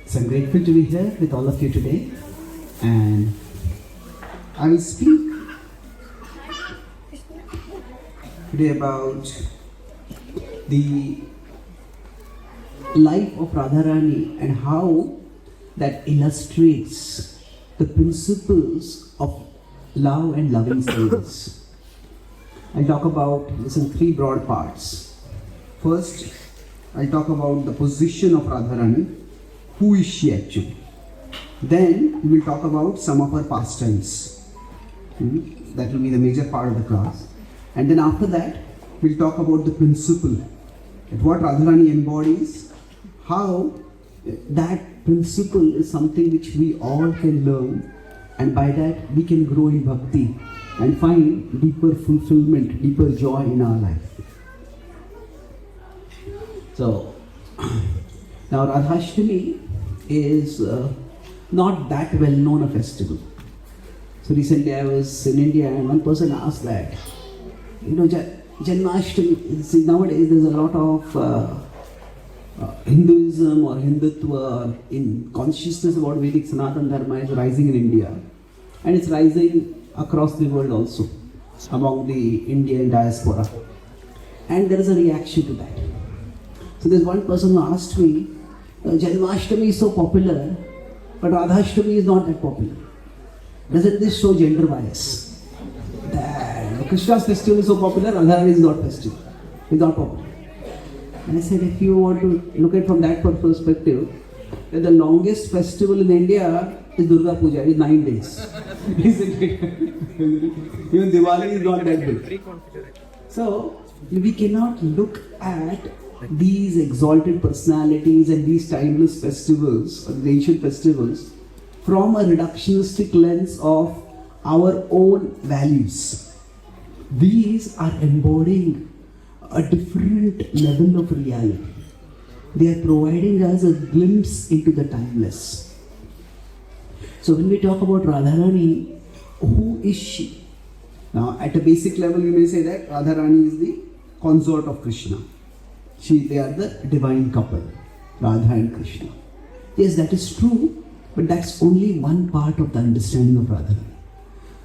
So I'm grateful to be here with all of you today, and I will speak today about the life of Radharani and how that illustrates the principles of love and loving service. I'll talk about this in three broad parts. First, I'll talk about the position of Radharani. Who is she actually? Then we will talk about some of her pastimes. That will be the major part of the class. And then after that, we'll talk about the principle. That what Radharani embodies, how that principle is something which we all can learn, and by that we can grow in bhakti and find deeper fulfillment, deeper joy in our life. So, now Radhashtami is not that well known a festival. So recently I was in India and one person asked that, Janmashtami, see nowadays there's a lot of Hinduism or Hindutva or in consciousness about Vedic Sanatana Dharma is rising in India, and it's rising across the world also among the Indian diaspora, and there is a reaction to that. So there's one person who asked me, Janmashtami is so popular, but Radhashtami is not that popular. Doesn't this show gender bias? That Krishna's festival is so popular, Radharani is not festival, is not popular. And I said, if you want to look at it from that perspective, that the longest festival in India is Durga Puja, it's 9 days. Isn't it? Even Diwali is not that big. So, we cannot look at these exalted personalities and these timeless festivals, or the ancient festivals, from a reductionistic lens of our own values. These are embodying a different level of reality. They are providing us a glimpse into the timeless. So when we talk about Radharani, who is she? Now at a basic level you may say that Radharani is the consort of Krishna. They are the divine couple, Radha and Krishna. Yes, that is true, but that's only one part of the understanding of Radharani.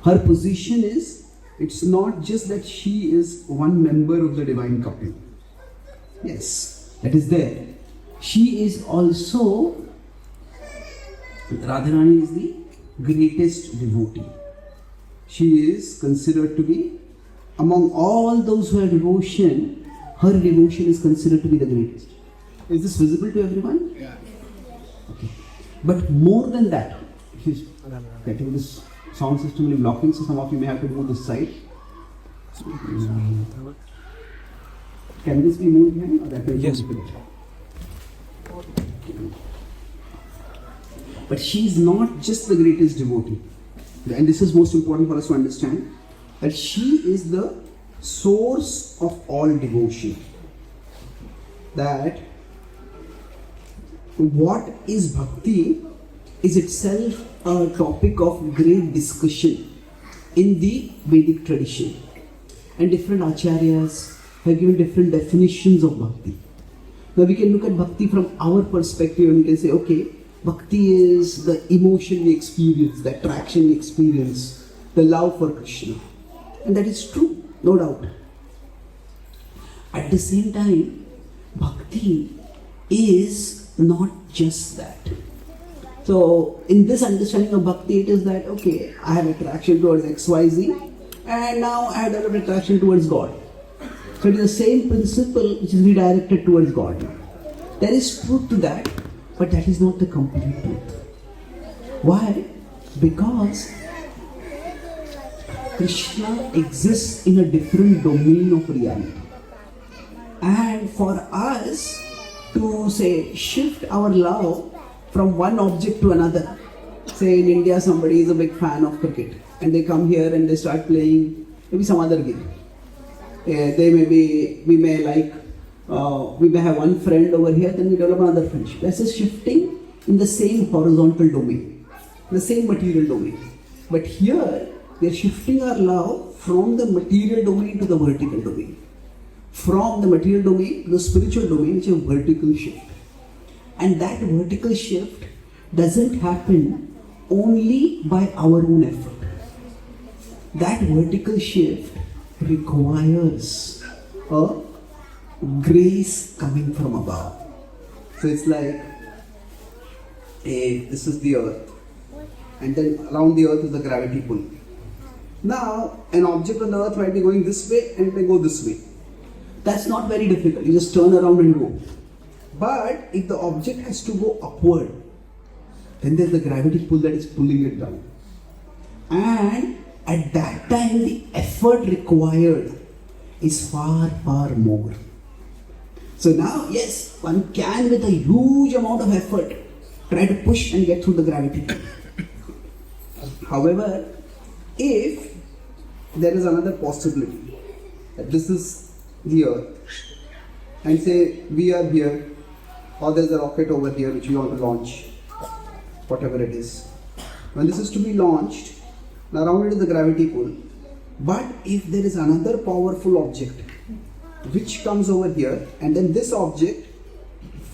Her position is, it's not just that she is one member of the divine couple. Yes, that is there. She is also, Radharani is the greatest devotee. She is considered to be, among all those who have devotion, her devotion is considered to be the greatest. Is this visible to everyone? Yeah. Okay. But more than that, she's getting this sound system will be blocking, so some of you may have to move this side. Can this be moved behind or that way? Yes. But she is not just the greatest devotee. And this is most important for us to understand, that she is the source of all devotion. That what is bhakti is itself a topic of great discussion in the Vedic tradition, and different acharyas have given different definitions of bhakti. Now we can look at bhakti from our perspective and we can say, okay, bhakti is the emotion we experience, the attraction we experience, the love for Krishna. And that is true, no doubt. At the same time, bhakti is not just that. So, in this understanding of bhakti, it is that, okay, I have attraction towards XYZ, and now I have developed attraction towards God. So, it is the same principle which is redirected towards God. There is truth to that, but that is not the complete truth. Why? Because Krishna exists in a different domain of reality. And for us to say, shift our love from one object to another. Say in India somebody is a big fan of cricket and they come here and they start playing maybe some other game. We may have one friend over here, then we develop another friendship. This is shifting in the same horizontal domain, the same material domain. But here, we are shifting our love from the material domain to the vertical domain. From the material domain to the spiritual domain, which is a vertical shift. And that vertical shift doesn't happen only by our own effort. That vertical shift requires a grace coming from above. So it's like, this is the earth, and then around the earth is the gravity pull. Now, an object on the earth might be going this way and it may go this way. That's not very difficult. You just turn around and go. But if the object has to go upward, then there's the gravity pull that is pulling it down. And at that time, the effort required is far, far more. So now, yes, one can with a huge amount of effort try to push and get through the gravity pull. However, if there is another possibility, that this is the earth, and say we are here, or there's a rocket over here which we want to launch, whatever it is. When this is to be launched, around it is the gravity pull. But if there is another powerful object which comes over here, and then this object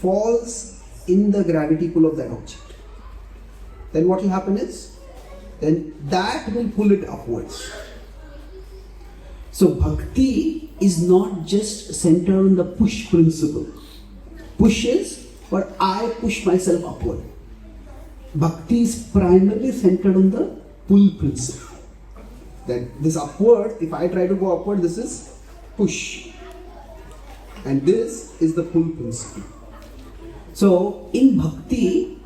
falls in the gravity pull of that object, then what will happen is, then that will pull it upwards. So Bhakti is not just centered on the push principle. Push is, but I push myself upward. Bhakti is primarily centered on the pull principle. That this upward, if I try to go upward, this is push. And this is the pull principle. So in Bhakti,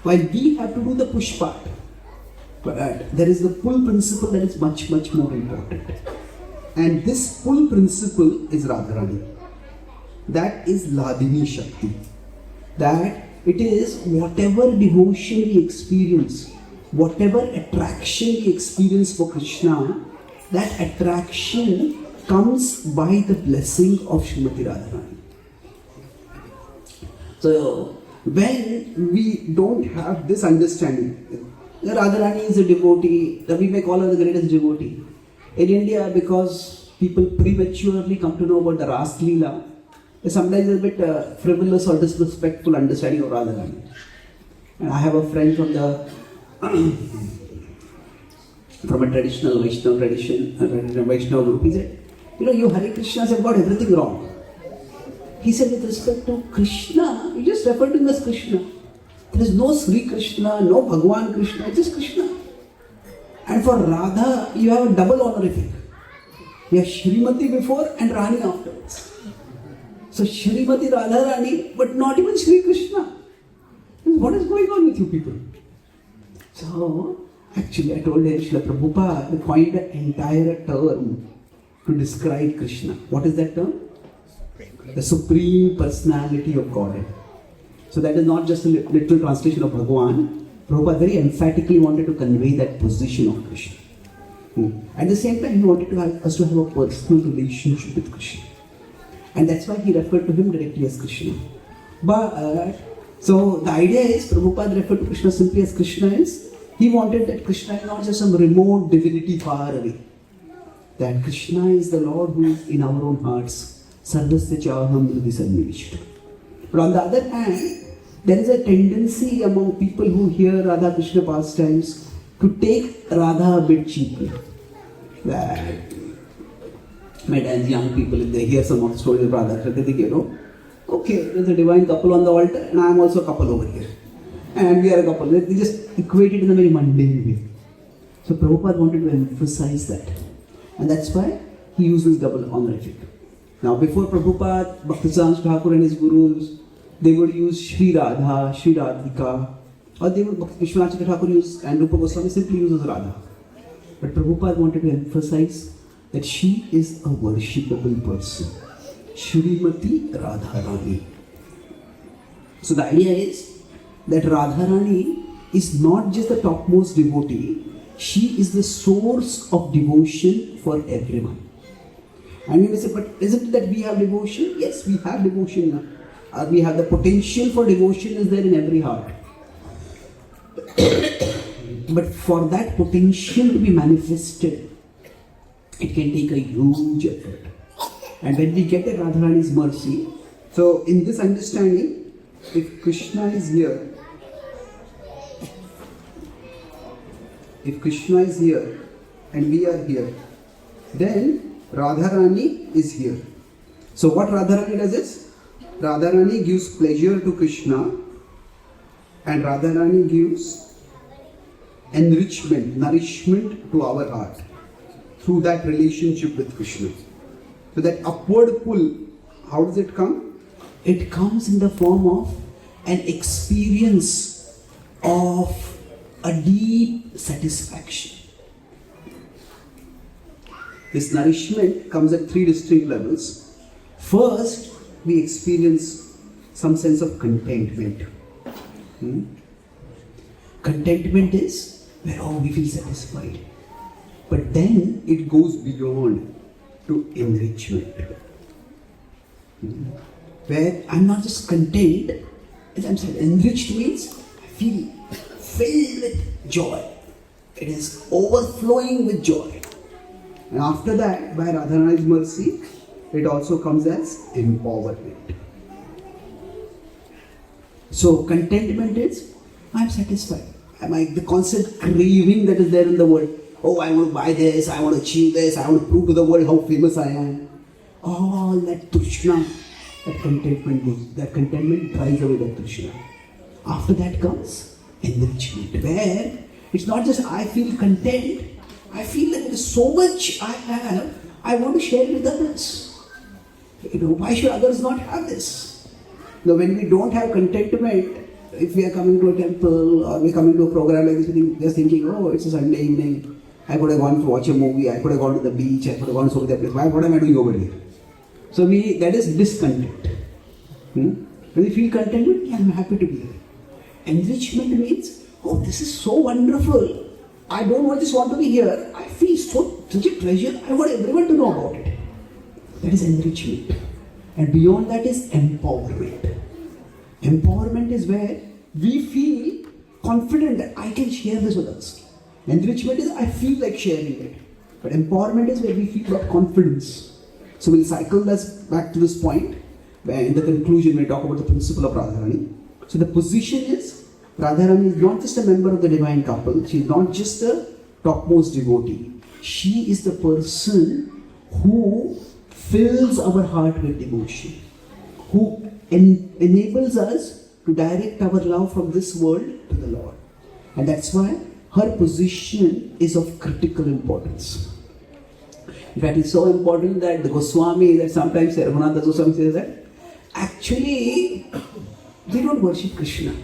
while we have to do the push part, but there is the pull principle that is much, much more important. And this pull principle is Radharani. That is Ladini Shakti. That it is whatever devotion we experience, whatever attraction we experience for Krishna, that attraction comes by the blessing of Srimati Radharani. So when we don't have this understanding, Radharani is a devotee, we may call her the greatest devotee. In India, because people prematurely come to know about the Radha-lila, sometimes a bit frivolous or disrespectful understanding of Radharani. And I have a friend from the from a traditional Vaishnava tradition, a Vaishnava group. He said, you Hare Krishnas have got everything wrong. He said, with respect to Krishna, you just refer to him as Krishna. There is no Sri Krishna, no Bhagwan Krishna, it's just Krishna. And for Radha, you have a double honorific. You have Srimati before and Rani afterwards. So Srimati Radharani, but not even Sri Krishna. What is going on with you people? So, actually I told him, Srila Prabhupada coined an entire term to describe Krishna. What is that term? The Supreme Personality of Godhead. So that is not just a literal translation of Bhagwan. Prabhupada very emphatically wanted to convey that position of Krishna. At the same time, he wanted us to have a personal relationship with Krishna. And that's why he referred to him directly as Krishna. But, so the idea is, Prabhupada referred to Krishna simply as Krishna is, he wanted that Krishna is not just some remote divinity far away. That Krishna is the Lord who is in our own hearts. Sarvasya chaham hridi sannivishta. But on the other hand, there is a tendency among people who hear Radha Krishna pastimes to take Radha a bit cheaply. That as young people, if they hear some of the stories of Radha, they think, okay, there's a divine couple on the altar and I am also a couple over here. And we are a couple. They just equate it in a very mundane way. So Prabhupada wanted to emphasize that. And that's why he uses double honorific. Now before Prabhupada, Bhaktivedanta Thakur and his gurus, they would use Shri Radha, Shri Radhika, or they would, Vishwanath Thakur use, and Rupa Goswami simply uses Radha. But Prabhupada wanted to emphasize that she is a worshipable person. Srimati Radharani. So the idea is that Radharani is not just the topmost devotee, she is the source of devotion for everyone. And you may say, but isn't it that we have devotion? Yes, we have devotion. We have the potential for devotion is there in every heart. But for that potential to be manifested, it can take a huge effort. And when we get the Radharani's mercy, so in this understanding, if Krishna is here, and we are here, then Radharani is here. So what Radharani does is, Radharani gives pleasure to Krishna, and Radharani gives enrichment, nourishment to our heart through that relationship with Krishna. So that upward pull, how does it come? It comes in the form of an experience of a deep satisfaction. This nourishment comes at three distinct levels. First, we experience some sense of contentment. Contentment is where we feel satisfied. But then it goes beyond to enrichment. Where I'm not just content, as I'm saying, enriched means I feel filled with joy. It is overflowing with joy. And after that, by Radharani's mercy, it also comes as empowerment. So contentment is, I'm satisfied. The constant craving that is there in the world. Oh, I want to buy this, I want to achieve this, I want to prove to the world how famous I am. All that trishna, that contentment drives away that trishna. After that comes enrichment, where it's not just I feel content, I feel that there is so much I have, I want to share it with others. Why should others not have this? When we don't have contentment, if we are coming to a temple or we are coming to a program like this, we are thinking, oh, it's a Sunday evening, I could have gone to watch a movie, I could have gone to the beach, I could have gone to that place. What am I doing over here? So that is discontent. When we feel contentment, yeah, I'm happy to be here. Enrichment means, oh, this is so wonderful. I don't just want to be here. I feel such a treasure. I want everyone to know about it. That is enrichment. And beyond that is empowerment. Empowerment is where we feel confident that I can share this with others. Enrichment is I feel like sharing it. But empowerment is where we feel that confidence. So we'll cycle this back to this point, where in the conclusion we talk about the principle of Radharani. So the position is, Radharani is not just a member of the divine couple, she is not just a topmost devotee. She is the person who fills our heart with devotion, who enables us to direct our love from this world to the Lord. And that's why her position is of critical importance. In fact, it's so important that the Goswami, that sometimes Raghunatha Goswami says that, actually, we don't worship Krishna.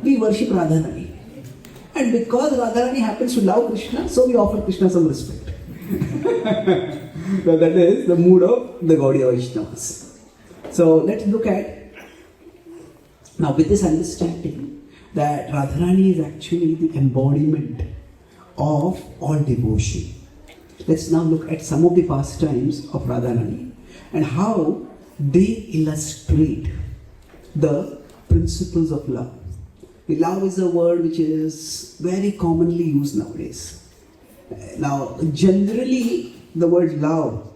We worship Radharani. And because Radharani happens to love Krishna, so we offer Krishna some respect. So that is the mood of the Gaudiya Vaishnavas. So let's look at, now with this understanding, that Radharani is actually the embodiment of all devotion. Let's now look at some of the pastimes of Radharani and how they illustrate the principles of love. Love is a word which is very commonly used nowadays. Now, generally, the word love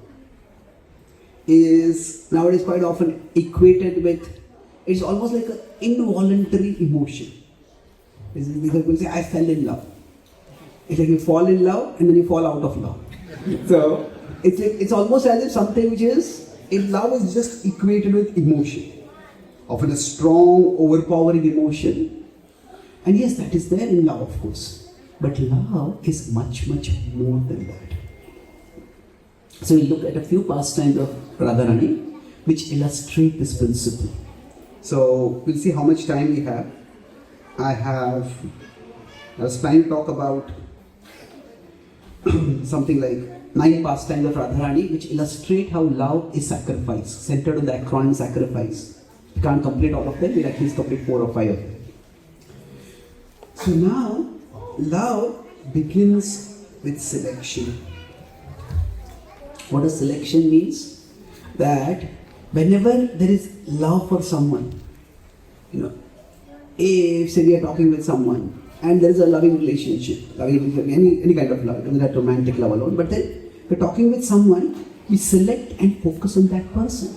is nowadays quite often equated with, it's almost like an involuntary emotion. People say, I fell in love. It's like you fall in love and then you fall out of love. So, it's almost as if something which is, in love is just equated with emotion. Often a strong, overpowering emotion. And yes, that is there in love, of course. But love is much, much more than that. So we look at a few pastimes of Radharani which illustrate this principle. So we'll see how much time we have. I was trying to talk about something like 9 pastimes of Radharani which illustrate how love is sacrifice, centered on the acronym sacrifice. We can't complete all of them, we'll at least complete 4 or 5 of them. So now, love begins with selection. What does selection means? That whenever there is love for someone, if say we are talking with someone and there is a loving relationship, any kind of love, it doesn't have romantic love alone, but then we're talking with someone, we select and focus on that person.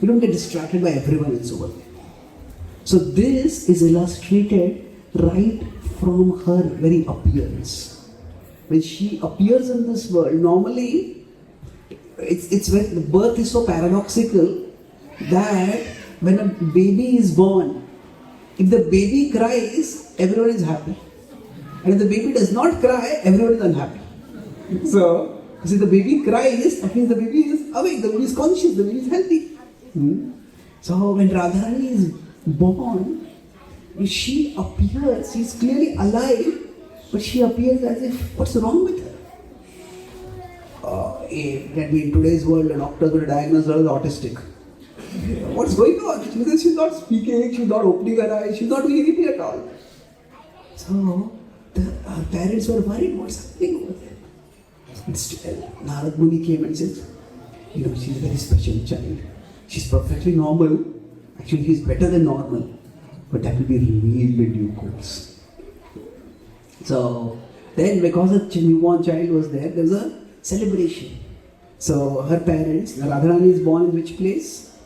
We don't get distracted by everyone else over there. So this is illustrated right from her very appearance. When she appears in this world, normally it's when the birth is so paradoxical that when a baby is born, if the baby cries, everyone is happy. And if the baby does not cry, everyone is unhappy. So, if the baby cries, that means the baby is awake, the baby is conscious, the baby is healthy. So, when Radharani is born, she appears, she is clearly alive, but she appears as if, what's wrong with her? In today's world, a doctor is going to diagnose her as autistic. What's going on? Because she's not speaking, she's not opening her eyes, she's not doing anything at all. So, her parents were worried, what's happening over there? Narad Muni came and said, she's a very special child. She's perfectly normal. Actually, she's better than normal. But that will be revealed in due course. So, then because a newborn child was there was a celebration. So, her parents, Radharani is born in which place?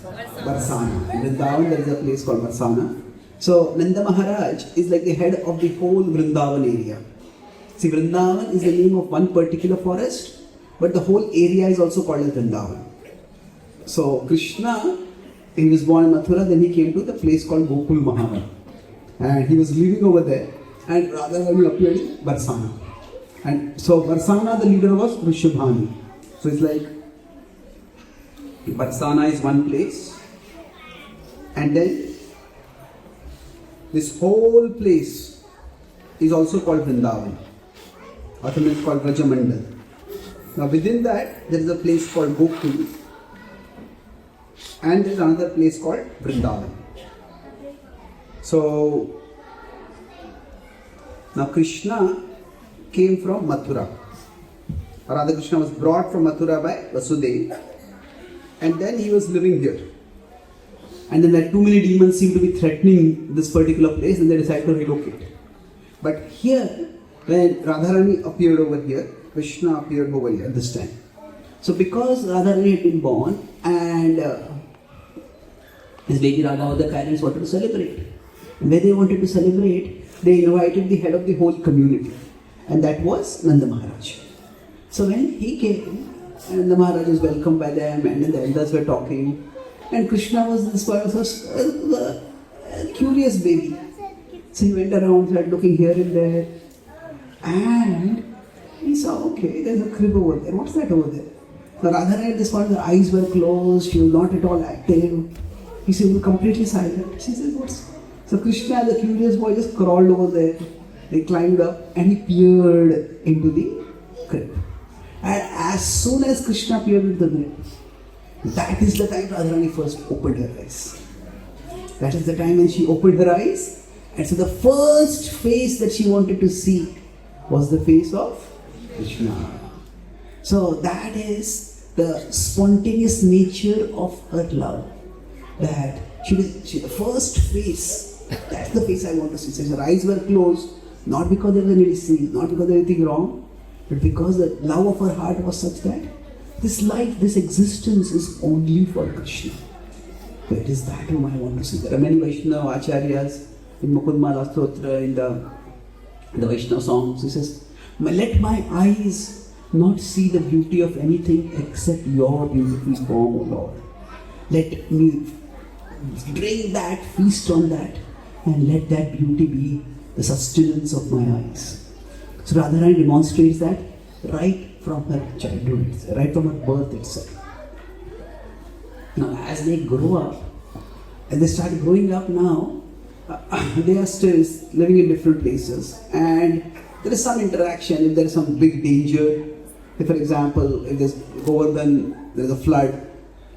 Barsana. In Vrindavan, there is a place called Barsana. So, Nanda Maharaj is like the head of the whole Vrindavan area. See, Vrindavan is the name of one particular forest, but the whole area is also called as Vrindavan. So, Krishna, he was born in Mathura, then he came to the place called Gokul Mahava. And he was living over there, and Radharani appeared in Barsana. And so, Barsana, the leader was Rishabhani. So, it's like Barsana is one place, and then this whole place is also called Vrindavan, or sometimes called Rajamandal. Now within that there is a place called Gokul, and there is another place called Vrindavan. So now Krishna came from Mathura. Radha Krishna was brought from Mathura by Vasudeva, and then he was living here. And then like too many demons seemed to be threatening this particular place, and they decided to relocate. But here, when Radharani appeared over here, Krishna appeared over here this time. So because Radharani had been born, and his lady Radha, the parents wanted to celebrate. And when they wanted to celebrate, they invited the head of the whole community, and that was Nanda Maharaj. So when he came, and the Maharaj was welcomed by them, and then the elders were talking, and Krishna was this person, a curious baby. So he went around, started looking here and there, and he saw, okay, there's a crib over there. What's that over there? Now Radharani at this point, her eyes were closed, she was not at all active. He seemed completely silent. She said, what's... So Krishna, the curious boy, just crawled over there. They climbed up, and he peered into the crib. And as soon as Krishna peered into the crib, that is the time Radharani first opened her eyes. That is the time when she opened her eyes, and so the first face that she wanted to see was the face of Krishna. So that is the spontaneous nature of her love. That she the first face, that's the face I want to see. So her eyes were closed, not because there was any disease, not because there was anything wrong, but because the love of her heart was such that this life, this existence is only for Krishna. So it is that whom I want to see. There are many Vaishnava Acharyas in Mukundmala Stotra, in the Vaishnava songs. He says, let my eyes not see the beauty of anything except your beautiful form, O Lord. Let me drink that, feast on that, and let that beauty be the sustenance of my eyes. So Radharani demonstrates that right from her childhood, right from her birth itself. Now as they grow up, as they start growing up now, they are still living in different places, and there is some interaction. If there is some big danger, if for example, if there's Govardhan, there's a flood,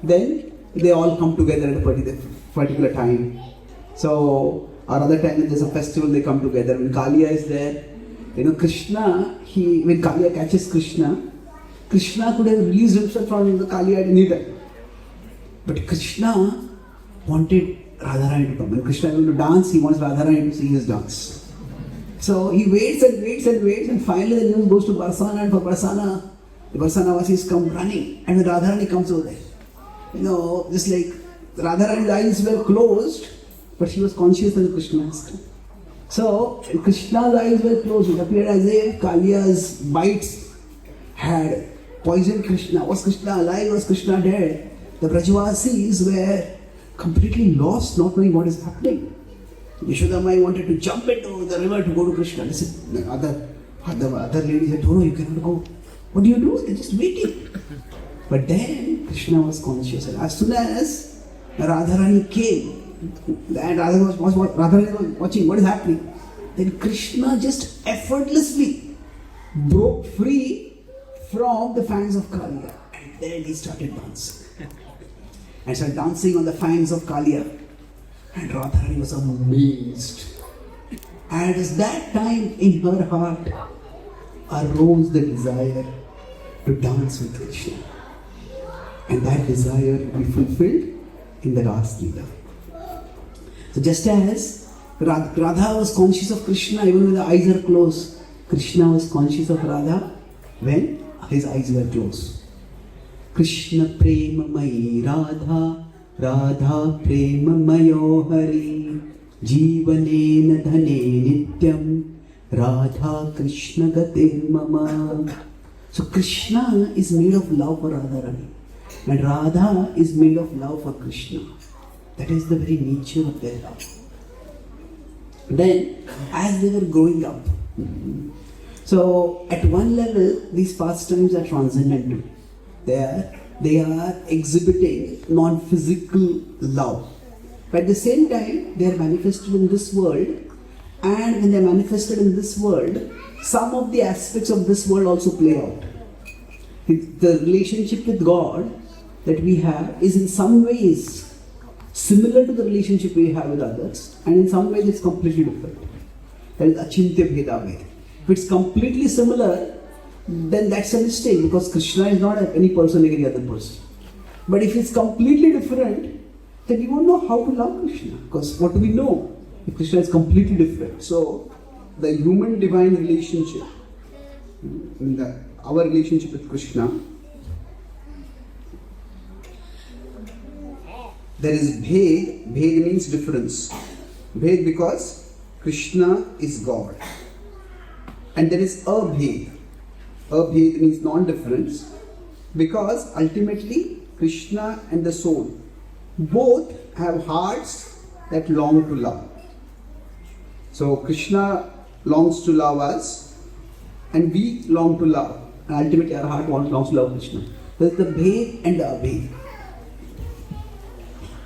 then they all come together at a particular time. So, or other time when there's a festival, they come together. When Kaliya is there, Krishna, when Kaliya catches Krishna, Krishna could have released himself from the Kaliya at any time. But Krishna wanted Radharani to come. When Krishna is going to dance, he wants Radharani to see his dance. So he waits and waits and waits, and finally the news goes to Barsana, and for Barsana, the Barsana Vasis come running, and when Radharani comes over there, just like Radharani's eyes were closed, but she was conscious that Krishna has come. So Krishna's eyes were closed. It appeared as if Kaliya's bites had poisoned Krishna. Was Krishna alive? Was Krishna dead? The Brajavasis were completely lost, not knowing what is happening. Yashodamai wanted to jump into the river to go to Krishna. The other lady said, no, you cannot go. What do? They're just waiting. But then Krishna was conscious. And as soon as Radharani came, and Radharani was watching what is happening, then Krishna just effortlessly broke free from the fangs of Kaliya. And then he started dancing. And started dancing on the fangs of Kaliya. And Radharani was amazed. And at that time in her heart arose the desire to dance with Krishna. And that desire will be fulfilled in the Radha-lila. So just as Radha was conscious of Krishna even when the eyes are closed, Krishna was conscious of Radha when his eyes were closed. Krishna prema mai Radha, Radha prema mayo hari, jivanena dhane nityam, Radha Krishna gatir mama. So Krishna is made of love for Radharani, and Radha is made of love for Krishna. That is the very nature of their love. Then, as they were growing up, so at one level, these pastimes are transcendental. They are exhibiting non-physical love. But at the same time, they are manifested in this world, and when they are manifested in this world, some of the aspects of this world also play out. The relationship with God that we have is in some ways similar to the relationship we have with others, and in some ways it's completely different. That is achintya bheda ved. If it's completely similar, then that's a mistake, because Krishna is not any person like any other person. But if it's completely different, then we won't know how to love Krishna, because what do we know if Krishna is completely different? So the human divine relationship, our relationship with Krishna, there is bhed. Bhed means difference. Bhed because Krishna is God. And there is abhed. Abhed means non-difference, because ultimately Krishna and the soul both have hearts that long to love. So Krishna longs to love us, and we long to love. And ultimately our heart longs to love Krishna. There is the bhed and the abhed.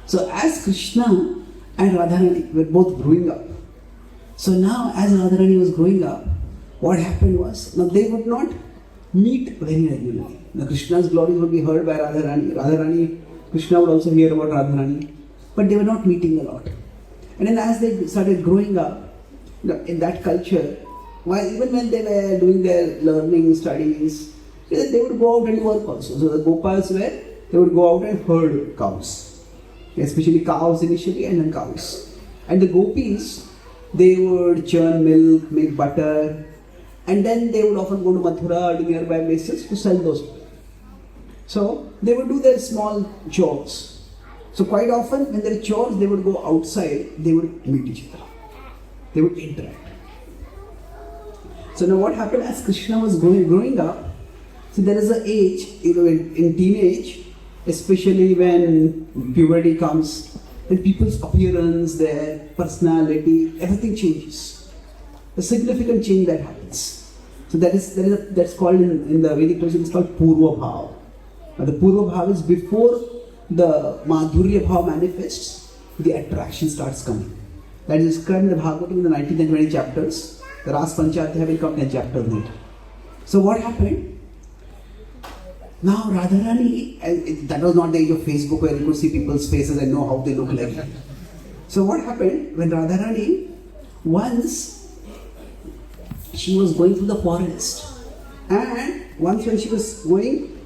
So as Krishna and Radharani were both growing up, so now as Radharani was growing up, what happened was, now they would not meet very regularly. Now Krishna's glories would be heard by Radharani, Krishna would also hear about Radharani, but they were not meeting a lot. And then as they started growing up, in that culture, even when they were doing their learning studies, they would go out and work also. So the Gopals they would go out and herd cows, especially cows initially and then cows. And the Gopis, they would churn milk, make butter, and then they would often go to Mathura or nearby places to sell those. So they would do their small chores. So quite often when there are chores, they would go outside, they would meet each other. They would interact. So now what happened as Krishna was growing up, so there is an age, in teenage, especially when puberty comes, then people's appearance, their personality, everything changes. A significant change that happens. So that's called in the Vedic tradition, it's called Purva Bhav. Now the Purva Bhav is before the Madhurya Bhav manifests, the attraction starts coming. That is described in the Bhagavatam in the 19th and 20th chapters. The Ras Panchadhyaya will come 10 chapters later. So what happened? Now Radharani, that was not the age of Facebook where you could see people's faces and know how they look like. So what happened when Radharani, once she was going through the forest, and once when she was going,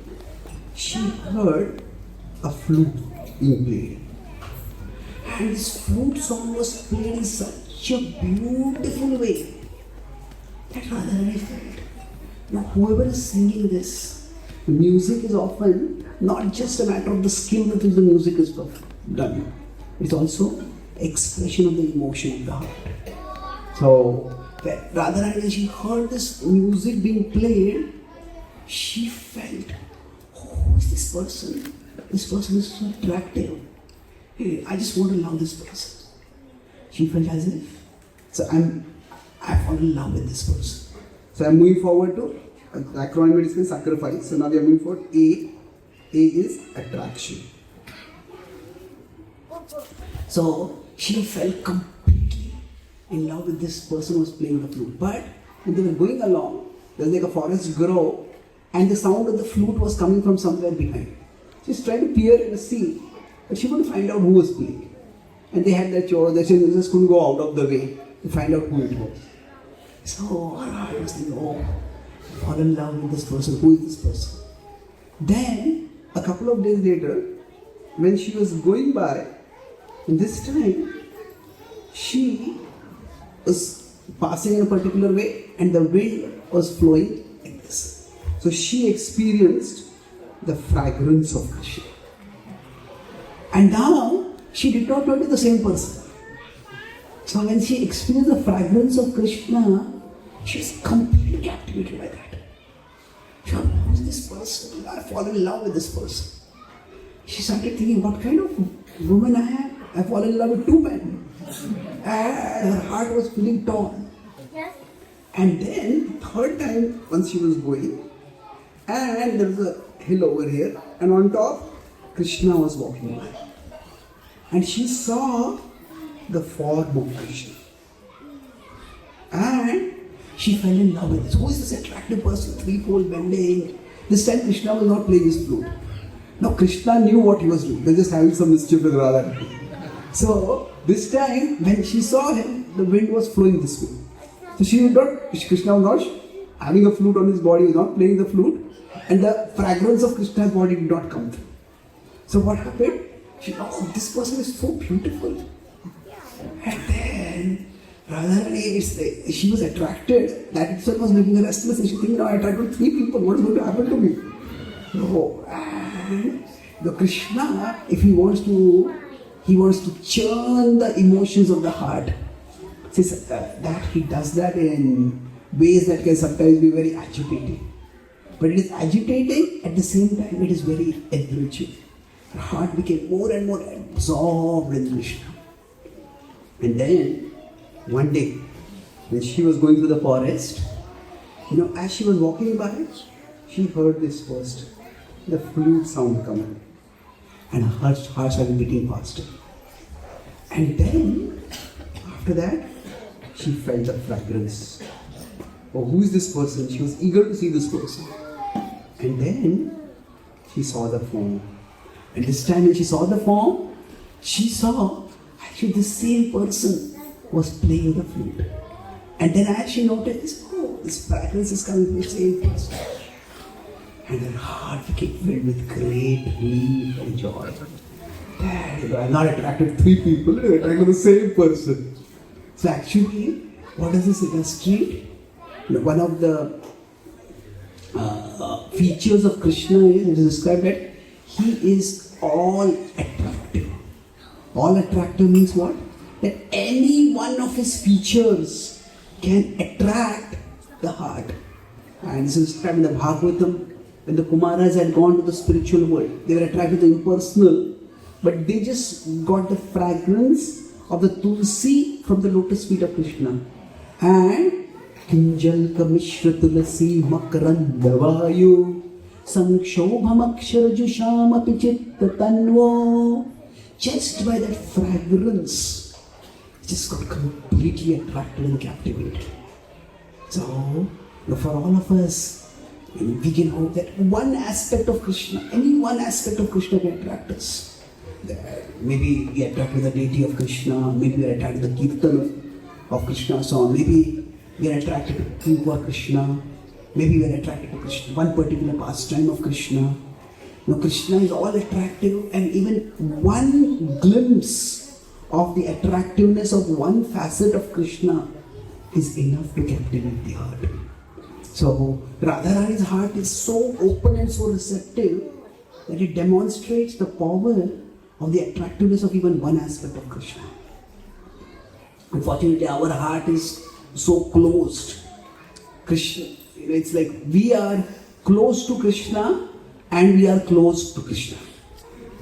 she heard a flute being played. And this flute song was played in such a beautiful way that Radharani felt, now whoever is singing this, music is often not just a matter of the skill with which the music is performed. done. It's also expression of the emotion of the heart. So when Radharani, when she heard this music being played, she felt, who is this person? This person is so attractive. Hey, I just want to love this person. She felt as if, I fall in love with this person. So I'm moving forward to, the acronym is sacrifice. So now we are moving forward. A is attraction. So she felt completely in love with this person who was playing the flute. But when they were going along, there was like a forest grove, and the sound of the flute was coming from somewhere behind. She's trying to peer in the sea, but she couldn't find out who was playing. And they had their chore, they just couldn't go out of the way to find out who it was. So her heart was thinking, oh, I fall in love with this person, who is this person? Then, a couple of days later, when she was going by, and this time, she was passing in a particular way and the wind was flowing like this. So she experienced the fragrance of Krishna. And now, she did not know it was the same person. So when she experienced the fragrance of Krishna, she was completely captivated by that. She thought, who is this person? I fall in love with this person. She started thinking, what kind of woman I am? I fall in love with two men. And her heart was feeling torn. And then, third time, once she was going, and there was a hill over here, and on top, Krishna was walking by. And she saw the form of Krishna. And she fell in love with this. Who is this attractive person? Three-fold bending. This time Krishna was not playing his flute. Now Krishna knew what he was doing. They were just having some mischief with Radha. So this time when she saw him, the wind was flowing this way. So Krishna was not having a flute on his body, he was not playing the flute, and the fragrance of Krishna's body did not come through. So what happened? She thought, oh, this person is so beautiful. And then Radharani, she was attracted. That itself was making her restless. And she thinking, now I attracted three people. What is going to happen to me? No. And the Krishna, if he wants to churn the emotions of the heart. Says that he does that in ways that can sometimes be very agitating. But it is agitating, at the same time it is very enriching. Her heart became more and more absorbed in Krishna. And then, one day, when she was going through the forest, as she was walking by, she heard this first, the flute sound coming. And her heart started beating faster. And then, after that, she felt the fragrance. Oh, who is this person? She was eager to see this person. And then, she saw the form. And this time when she saw the form, she saw actually the same person was playing the flute. And then as she noticed, oh, this fragrance is coming from the same person. And her heart became filled with great relief and joy. That, I'm not attracted to three people, I'm attracted to the same person. So actually, what does this illustrate? One of the features of Krishna is, it is described that he is all attractive. All attractive means what? That any one of his features can attract the heart. And this is described in the Bhagavatam. When the Kumaras had gone to the spiritual world, they were attracted to the impersonal, but they just got the fragrance of the tulsi from the lotus feet of Krishna. And Kinjalka Mishra Tulasi Makarandavayu Sankshobham Aksharjusham Apichitta Tanvo. Just by that fragrance, just got completely attracted and captivated. So, for all of us, we can hope that one aspect of Krishna, any one aspect of Krishna can attract us. Maybe we are attracted to the deity of Krishna, maybe we are attracted to the Kirtan of Krishna song, maybe we are attracted to Kuva Krishna, maybe we are attracted to Krishna, one particular pastime of Krishna. Krishna is all attractive, and even one glimpse of the attractiveness of one facet of Krishna is enough to captivate the heart. So, Radharani's heart is so open and so receptive that it demonstrates the power of the attractiveness of even one aspect of Krishna. Unfortunately, our heart is so closed. Krishna, it's like we are close to Krishna and we are close to Krishna.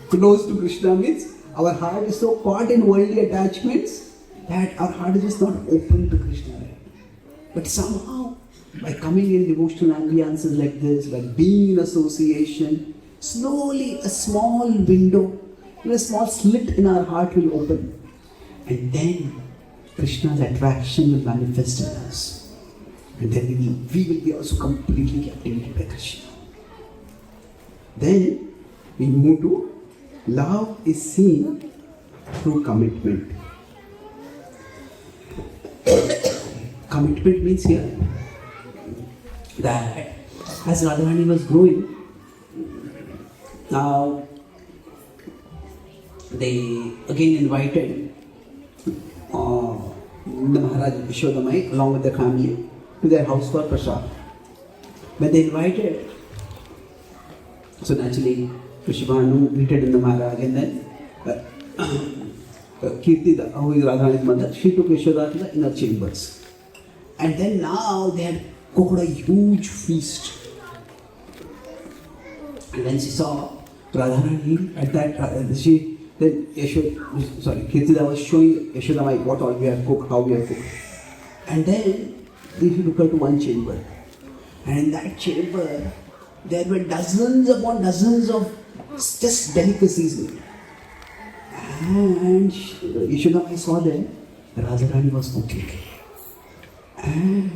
Close to Krishna means our heart is so caught in worldly attachments that our heart is just not open to Krishna. But somehow, by coming in devotional ambiances like this, by being in association, slowly a small window, a small slit in our heart will open. And then Krishna's attraction will manifest in us. And then we will be also completely captivated by Krishna. Then we move to love is seen through commitment. Commitment means here that as Radharani was growing, now they again invited the Maharaj Yashodamai along with their family to their house for prasad. When they invited, so naturally Vishwabhanu greeted in the Maharaj, and then Kirti, who is Radharani's mother, she took Yashoda to the inner chambers. And then now they had cooked a huge feast. And when she saw Radharani at that, Kirtida was showing Yashoda what all we have cooked, how we have cooked. And then she took her to one chamber. And in that chamber, there were dozens upon dozens of just delicacies. And Yashoda saw them, Radharani was cooking. And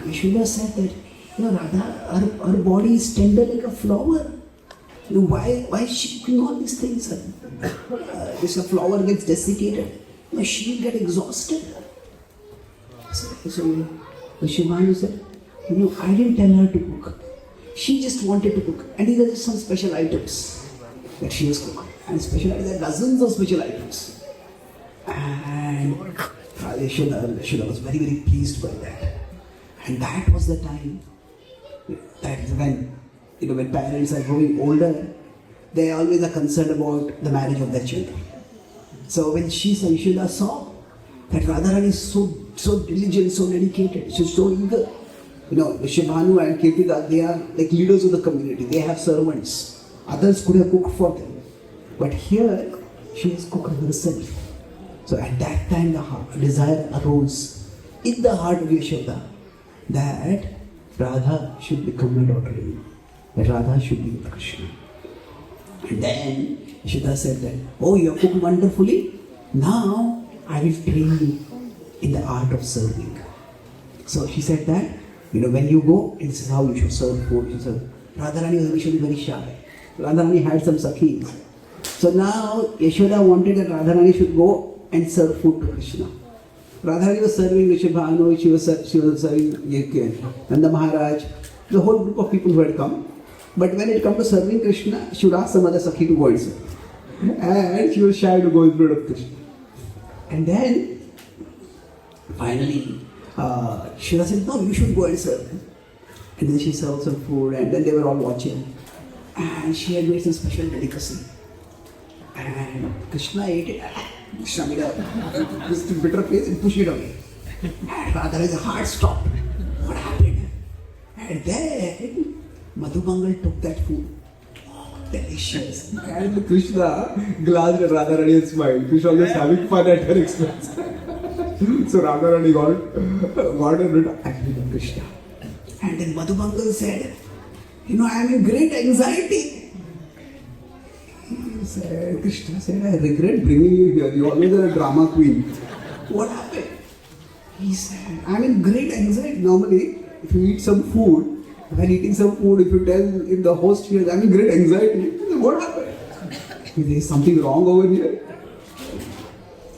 Yashoda said that, Radha, her body is tender like a flower. Why is she cooking all these things? This flower gets desiccated. She will get exhausted. So Vishwabhanu said, I didn't tell her to cook. She just wanted to cook. And these are just some special items that she has cooked. And there are dozens of special items. And Yashoda was very, very pleased by that. And that was the time that when parents are growing older, they always are concerned about the marriage of their children. So when Yashoda saw that Radharani is so diligent, so dedicated, she's so eager. Vishwabhanu and Kirtida, they are like leaders of the community. They have servants. Others could have cooked for them. But here, she has cooked herself. So at that time, the desire arose in the heart of Yashoda that Radha should become my daughter-in-law. That Radha should be with Krishna. And then Yashoda said that, you have cooked wonderfully. Now I will train you in the art of serving. So she said that, when you go, this is how you should serve food. Radharani was initially very shy. Radharani had some sakhis. So now Yashoda wanted that Radharani should go and serve food to Krishna. Radharani was serving Vishwabhanu, she was serving and the Maharaj, the whole group of people who had come. But when it comes to serving Krishna, she would ask some other Sakhi to go and serve. And she was shy to go in front of Krishna. And then, finally, Shira said, no, you should go and serve. And then she served some food, and then they were all watching. And she had made some special delicacy. And Krishna ate it. Krishna made a bitter face and pushed it away. And Radharani's heart stopped. What happened? And then Madhubangal took that food. Delicious. And Krishna glanced at Radharani and smiled. Krishna was having fun at her expense. So Radharani got a bit angry with Krishna. And then Madhubangal said, I am in great anxiety. Krishna said, I regret bringing you here. You always are a drama queen. What happened? He said, I'm in great anxiety. Normally, if you eat some food, while eating some food, if you tell if the host here, I'm in great anxiety. What happened? Is there something wrong over here?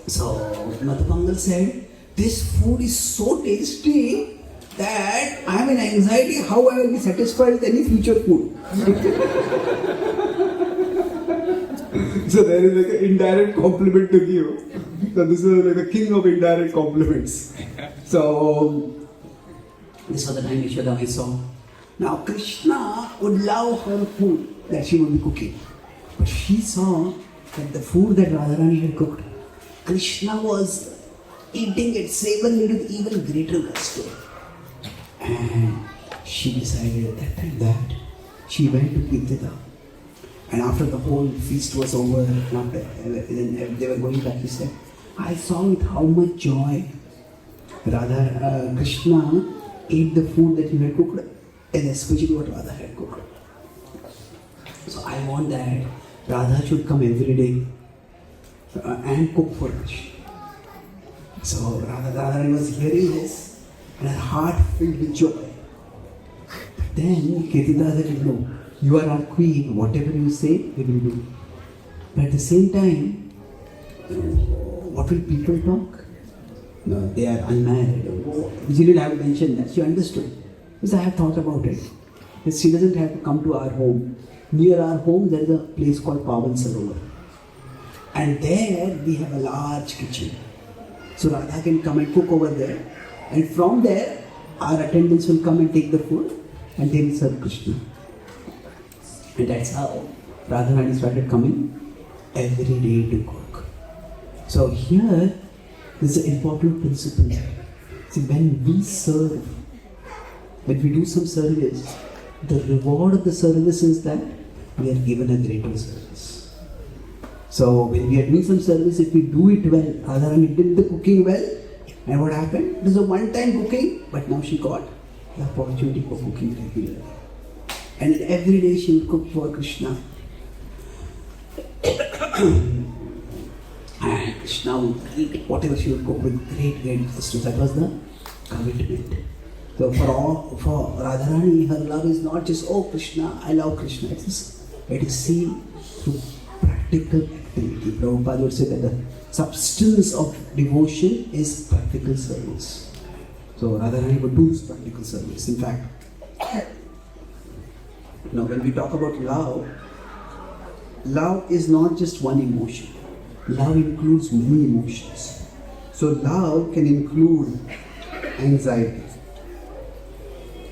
So, Madhubangal said, this food is so tasty that I'm in anxiety how I will be satisfied with any future food. So there is like an indirect compliment to give. So this is like the king of indirect compliments. So this was the time Yashoda saw. Now Krishna would love her food that she would be cooking. But she saw that the food that Radharani had cooked, Krishna was eating it, savoring it with even greater gusto. And she decided that she went to Gita. And after the whole feast was over, and after they were going back, he said, I saw with how much joy Krishna ate the food that you had cooked, and especially what Radha had cooked. So I want that Radha should come every day and cook for Krishna. So Radharani was hearing this, and her heart filled with joy. Then Ketida said, no, you are our queen, whatever you say, we will do. But at the same time, what will people talk? No, they are unmarried. She didn't have mentioned that. She understood. Because I have thought about it. Because she doesn't have to come to our home. Near our home, there is a place called Pavan Sarovar. And there we have a large kitchen. So Radha can come and cook over there. And from there, our attendants will come and take the food and they will serve Krishna. And that's how Radharani started coming every day to cook. So here is an important principle. See, when we serve, when we do some service, the reward of the service is that we are given a greater service. So when we are doing some service, if we do it well, Radharani did the cooking well, and what happened? It was a one-time cooking, but now she got the opportunity for cooking regularly. And every day she would cook for Krishna. And Krishna would eat whatever she would cook with great gusto. That was the commitment. So for Radharani, her love is not just, oh Krishna, I love Krishna. It is seen through practical activity. Prabhupada would say that the substance of devotion is practical service. So Radharani would do this practical service. In fact, now when we talk about love, love is not just one emotion. Love includes many emotions. So love can include anxiety.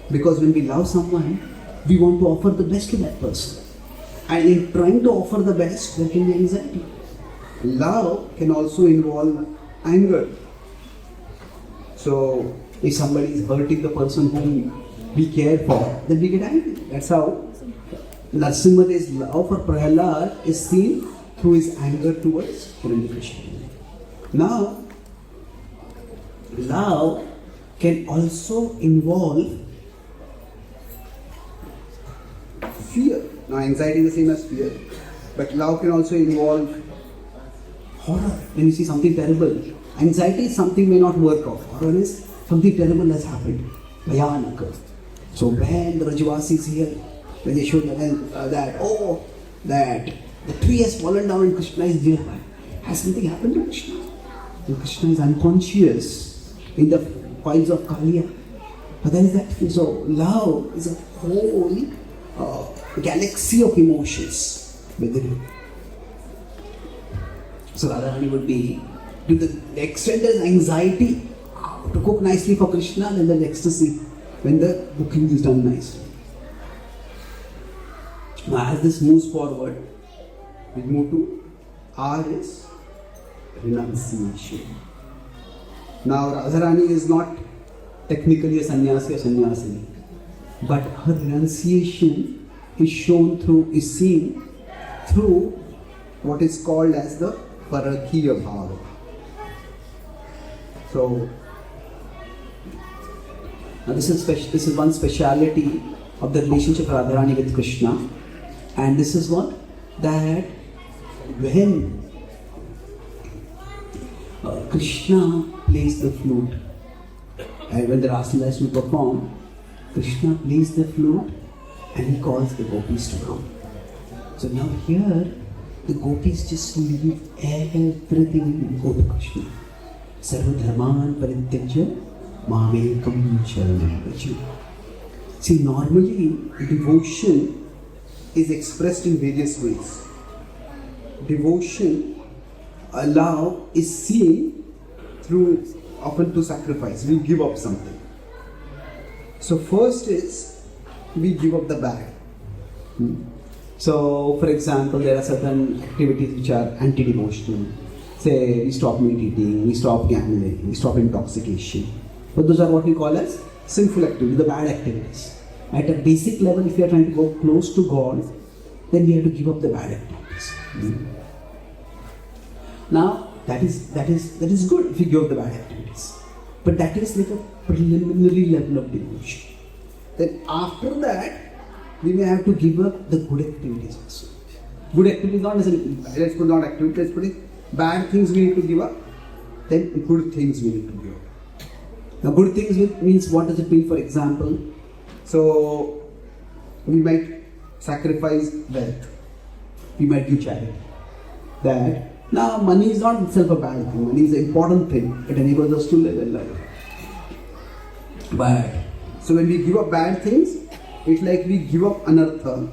Because when we love someone, we want to offer the best to that person. And in trying to offer the best, there can be anxiety. Love can also involve anger. So if somebody is hurting the person whom we care for, then we get angry. That's how Narasimha's love for Prahlad is seen through his anger towards Krishna. Now, love can also involve fear. Now, anxiety is the same as fear, but love can also involve horror. When you see something terrible, anxiety is something may not work out. Horror is something terrible has happened. Bhayanaka. So when the Rajavasi is here, when they show that the tree has fallen down and Krishna is nearby, has something happened to Krishna? And Krishna is unconscious in the piles of Kaliya. But then is that, so love is a whole galaxy of emotions within it. So Radharani would be, to the extent there is anxiety to cook nicely for Krishna, then there is ecstasy when the cooking is done nicely. Now as this moves forward, we move to R is renunciation. Now Radharani is not technically a sannyasi or sannyasini, but her renunciation is seen through what is called as the Parakhiya Bhava. So now this is one speciality of the relationship of Radharani with Krishna, and this is what that when Krishna plays the flute, and when the Radha-lila is to perform, Krishna plays the flute and he calls the gopis to come. So now here the gopis just leave everything and go to Krishna. Sarva dharman parityajya mamekam sharanam vraja. See, normally devotion is expressed in various ways. Devotion, love is seen through often to sacrifice. We give up something. So first is we give up the bag. So, for example, there are certain activities which are anti-devotional. Say, we stop meat eating, we stop gambling, we stop intoxication. But those are what we call as sinful activities, the bad activities. At a basic level, if we are trying to go close to God, then we have to give up the bad activities. Now, that is good if you give up the bad activities. But that is like a preliminary level of devotion. Then after that, we may have to give up the good activities also. Good activities, not necessarily, let's put not activities, let's put it, bad things we need to give up, then good things we need to give up. Now good things means, what does it mean? For example, so we might sacrifice wealth, we might give charity. That, now money is not itself a bad thing, money is an important thing, it enables us to live a life. But, so when we give up bad things, it's like we give up anartha.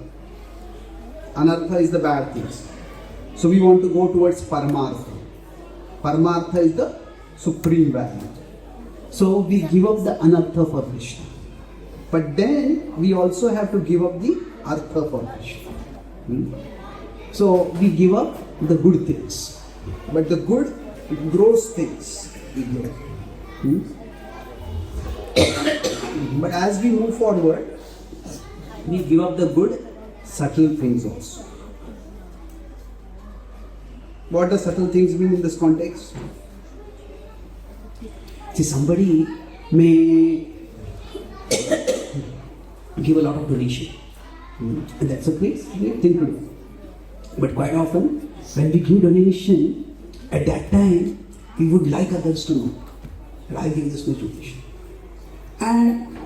Anartha is the bad things. So we want to go towards paramartha. Paramartha is the supreme value. So we give up the anartha for Krishna. But then we also have to give up the artha for Krishna. So we give up the good things. But the good, gross things we give up. But as we move forward, we give up the good, subtle things also. What does subtle things mean in this context? See, somebody may give a lot of donation, and that's a great thing to do. But quite often, when we give donation, at that time, we would like others to know that I give this much donation. And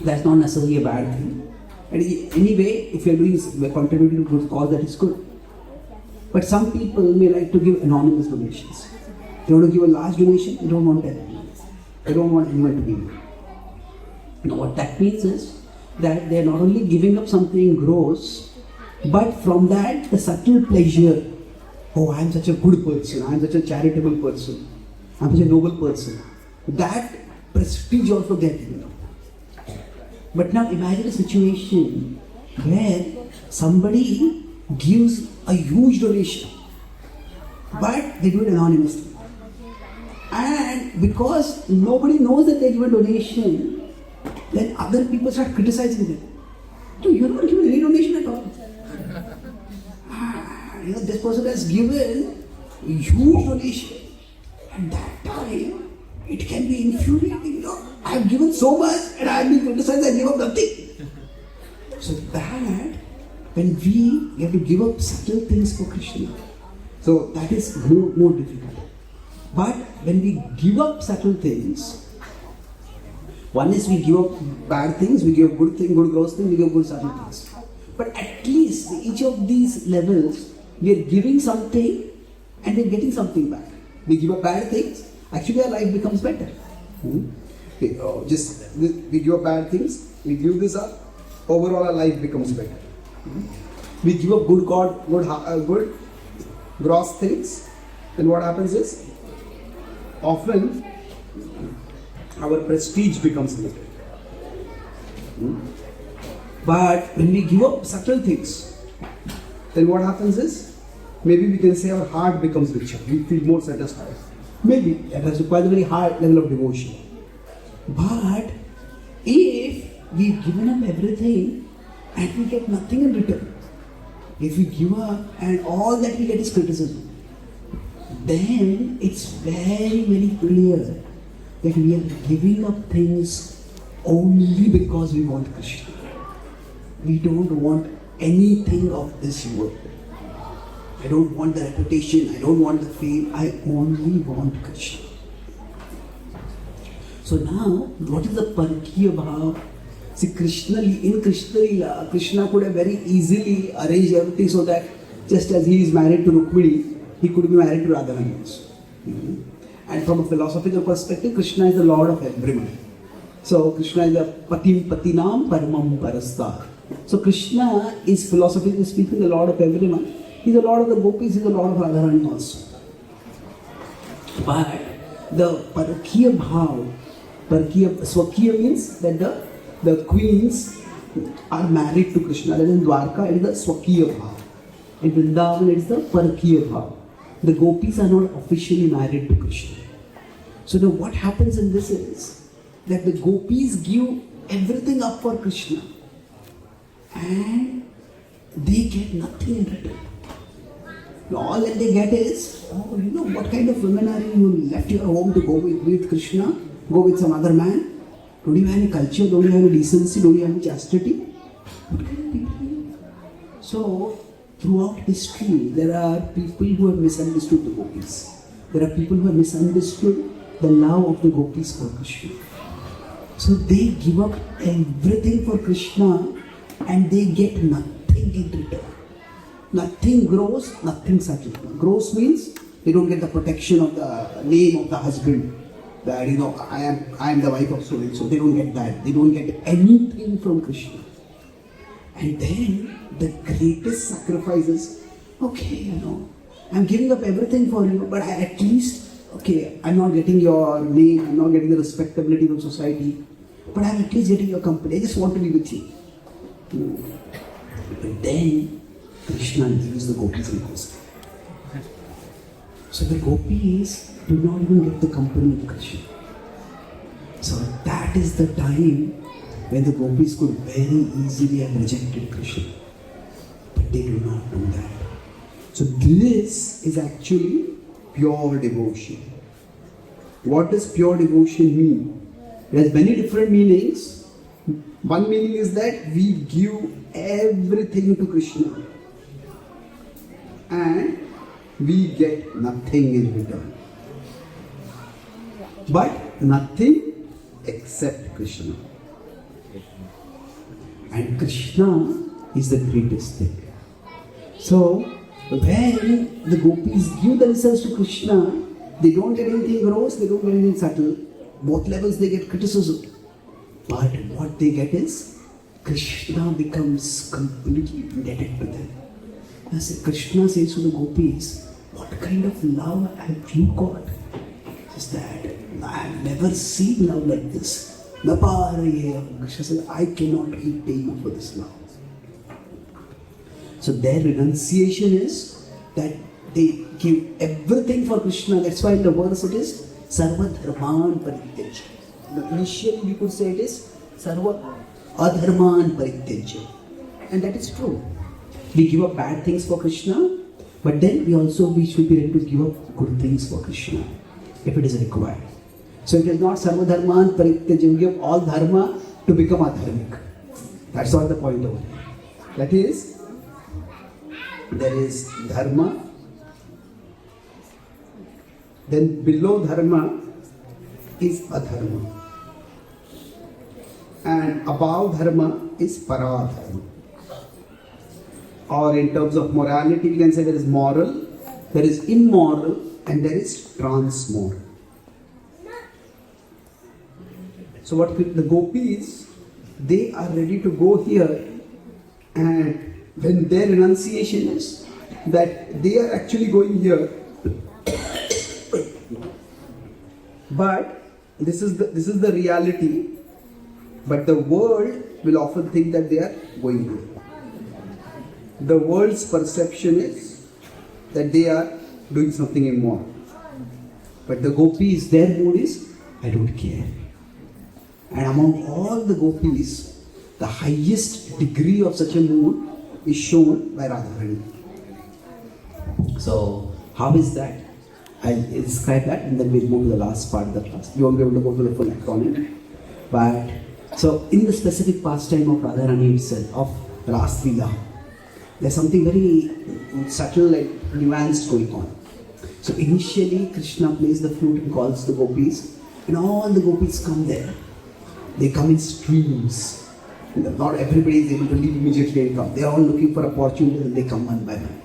that's not necessarily a bad thing. And anyway, if you are doing contributing to good cause, that is good. But some people may like to give anonymous donations. They want to give a large donation, they don't want that. They don't want anyone to give. Now what that means is that they are not only giving up something gross, but from that the subtle pleasure. Oh, I am such a good person, I am such a charitable person, I am such a noble person. That prestige also gets given up. But now imagine a situation where somebody gives a huge donation, but they do it anonymously. And because nobody knows that they give a donation, then other people start criticizing them. Dude, you're not giving any donation at all. This person has given a huge donation. At that time, it can be infuriating. I have given so much and I have been criticized, I give up nothing. So that, when we have to give up subtle things for Krishna, so that is more difficult. But when we give up subtle things, one is we give up bad things, we give up good things, good gross things, we give up good subtle things. But at least each of these levels, we are giving something and we are getting something back. We give up bad things, actually our life becomes better. We give up bad things, we give this up, overall our life becomes better. We give up good gross things, then what happens is, often our prestige becomes limited. But when we give up subtle things, then what happens is, maybe we can say our heart becomes richer, we feel more satisfied. Maybe that has required a very high level of devotion. But if we've given up everything and we get nothing in return, if we give up and all that we get is criticism, then it's very, very clear that we are giving up things only because we want Krishna. We don't want anything of this world. I don't want the reputation, I don't want the fame, I only want Krishna. So now, what is the Parkiya Bhav? See, in Krishna-lila, Krishna could have very easily arranged everything so that just as he is married to Rukmini, he could be married to Radharani also. And from a philosophical perspective, Krishna is the Lord of everyone. So Krishna is the Patinam Paramam Parastar. So Krishna is, philosophically speaking, the Lord of everyone. He is the Lord of the Gopis, he is the Lord of Radharani also. But the Parkiya Bhav, Swakiya means that the queens are married to Krishna. That is in Dwarka, it is the Swakiya Bhav. In Vrindavan, it is the Parakiya Bhav. The gopis are not officially married to Krishna. So now what happens in this is that the gopis give everything up for Krishna and they get nothing in return. All that they get is, oh, you know, what kind of women are you? You left your home to go with Krishna, go with some other man. Don't you have any culture? Don't you have any decency? Don't you have any chastity? What kind of people are you? So, throughout history, there are people who have misunderstood the gopis. There are people who have misunderstood the love of the gopis for Krishna. So they give up everything for Krishna and they get nothing in return. Nothing grows, nothing settles. Grows means they don't get the protection of the name of the husband. That, you know, I am the wife of so and so. They don't get that. They don't get anything from Krishna. And then the greatest sacrifice is, okay, you know, I'm giving up everything for you, but at least, okay, I'm not getting your name, I'm not getting the respectability of society, but I'm at least getting your company. I just want to be with you. But then Krishna leaves the gopis in house. So the gopis do not even get the company of Krishna. So that is the time when the gopis could very easily have rejected Krishna. But they do not do that. So this is actually pure devotion. What does pure devotion mean? It has many different meanings. One meaning is that we give everything to Krishna and we get nothing in return. But nothing except Krishna. And Krishna is the greatest thing. So, when the gopis give themselves to Krishna, they don't get anything gross, they don't get anything subtle. Both levels they get criticism. But what they get is, Krishna becomes completely indebted to them. As Krishna says to the gopis, what kind of love have you got? Is that I have never seen love like this. Krishna says, I cannot repay you for this love. So their renunciation is that they give everything for Krishna. That's why in the verse it is Sarva Dharman Parityajya. Initially we could say it is Sarva Adharman Parityajya. And that is true. We give up bad things for Krishna, but then we should be ready to give up good things for Krishna if it is required. So it is not Sarva Dharman Parityajya. We give all dharma to become adharmic. That's not the point of it. That is, there is dharma, then below dharma is adharma, and above dharma is paradharma. Or in terms of morality, we can say there is moral, there is immoral, and there is transmoral. So what the gopis, they are ready to go here, and when their renunciation is that they are actually going here, but this is the reality, but the world will often think that they are going here. The world's perception is that they are doing something immoral, but the gopis, their mood is, I don't care. And among all the gopis, the highest degree of such a mood is shown by Radharani. So, how is that? I'll describe that and then we'll move to the last part of the class. You won't be able to go to the full acronym. But, so in the specific pastime of Radharani itself, of Radha-lila, there's something very subtle and nuanced going on. So initially, Krishna plays the flute and calls the gopis, and all the gopis come there. They come in streams. Not everybody is able to leave immediately and come. They are all looking for opportunities and they come one by one.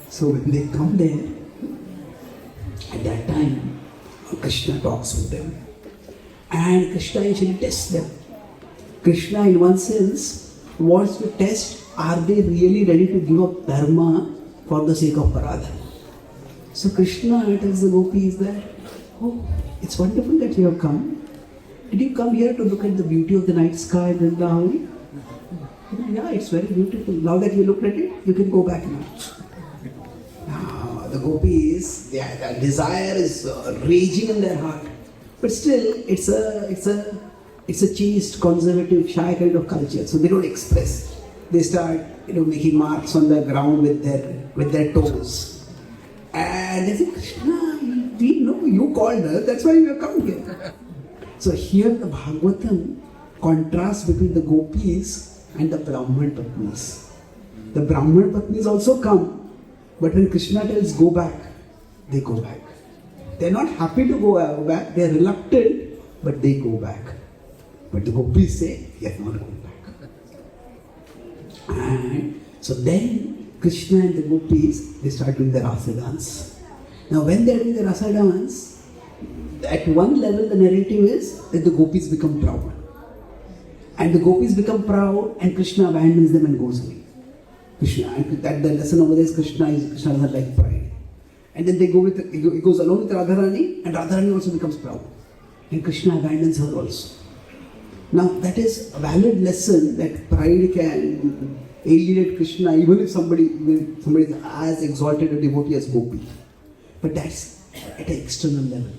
So when they come there, at that time, Krishna talks with them. And Krishna actually tests them. Krishna in one sense wants to test, are they really ready to give up dharma for the sake of paradha? So Krishna tells the gopis that, oh, it's wonderful that you have come. Did you come here to look at the beauty of the night sky and Vrindavan? yeah, it's very beautiful. Now that you looked at it, you can go back now. The gopis, their desire is raging in their heart, but still, it's a chaste, conservative, shy kind of culture. So they don't express. They start, making marks on the ground with their toes, and they say, Krishna, we know you called her. That's why we have come here. So here the Bhagavatam contrasts between the gopis and the Brahman Patnis. The Brahman Patnis also come, but when Krishna tells go back, they go back. They're not happy to go back, they're reluctant, but they go back. But the gopis say, we are not going back. And so then Krishna and the gopis, they start doing the rasa dance. Now when they're doing the rasa dance, at one level the narrative is that the gopis become proud. And the gopis become proud and Krishna abandons them and goes away. Krishna, and that the lesson over there is Krishna doesn't like pride. And then he goes along with Radharani, and Radharani also becomes proud. And Krishna abandons her also. Now that is a valid lesson that pride can alienate Krishna even if somebody is as exalted a devotee as Gopi. But that's at an external level.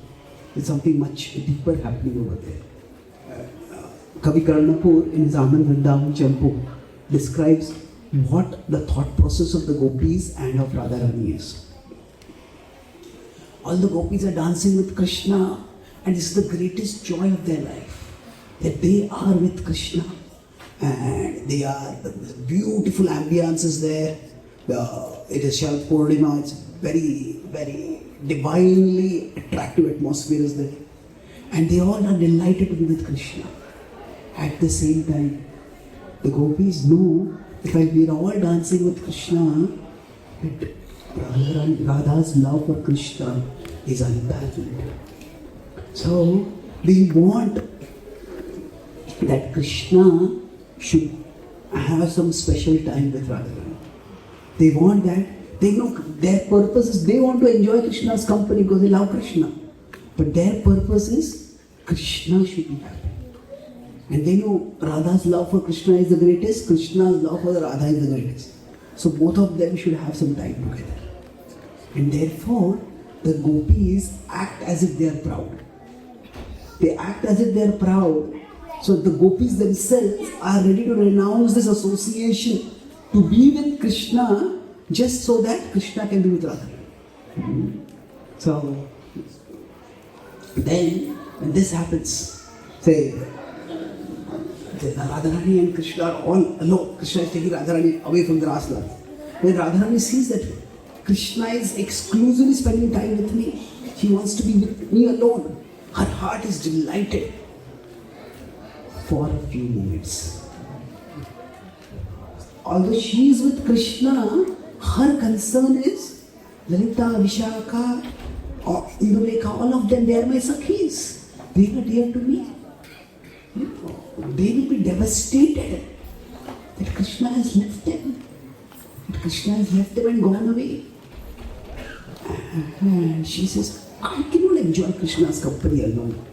There's something much deeper happening over there. Kavi Karnapur in his Anand Vrindavan Champu describes what the thought process of the gopis and of Radharani is. All the gopis are dancing with Krishna, and this is the greatest joy of their life, that they are with Krishna, and they are, the beautiful ambience is there. It is Sharad Purnima, it's very, very divinely attractive atmosphere is there, and they all are delighted to be with Krishna. At the same time, the gopis know that while we are all dancing with Krishna, that Radha's love for Krishna is unparalleled. So they want that Krishna should have some special time with Radharani. They want that. They know their purpose is they want to enjoy Krishna's company because they love Krishna. But their purpose is Krishna should be happy. And they know Radha's love for Krishna is the greatest, Krishna's love for Radha is the greatest. So both of them should have some time together. And therefore, the gopis act as if they are proud. They act as if they are proud. So the gopis themselves are ready to renounce this association to be with Krishna just so that Krishna can be with Radha. So then when this happens, say Radharani and Krishna are all alone. Krishna is taking Radharani away from the Rasla. When Radharani sees that Krishna is exclusively spending time with me, he wants to be with me alone, her heart is delighted for a few moments. Although she is with Krishna, her concern is Lalita, Vishaka, Indulekha, all of them, they are my sakhis. They are dear to me. They will be devastated that Krishna has left them. That Krishna has left them and gone away. And she says, I cannot enjoy Krishna's company alone.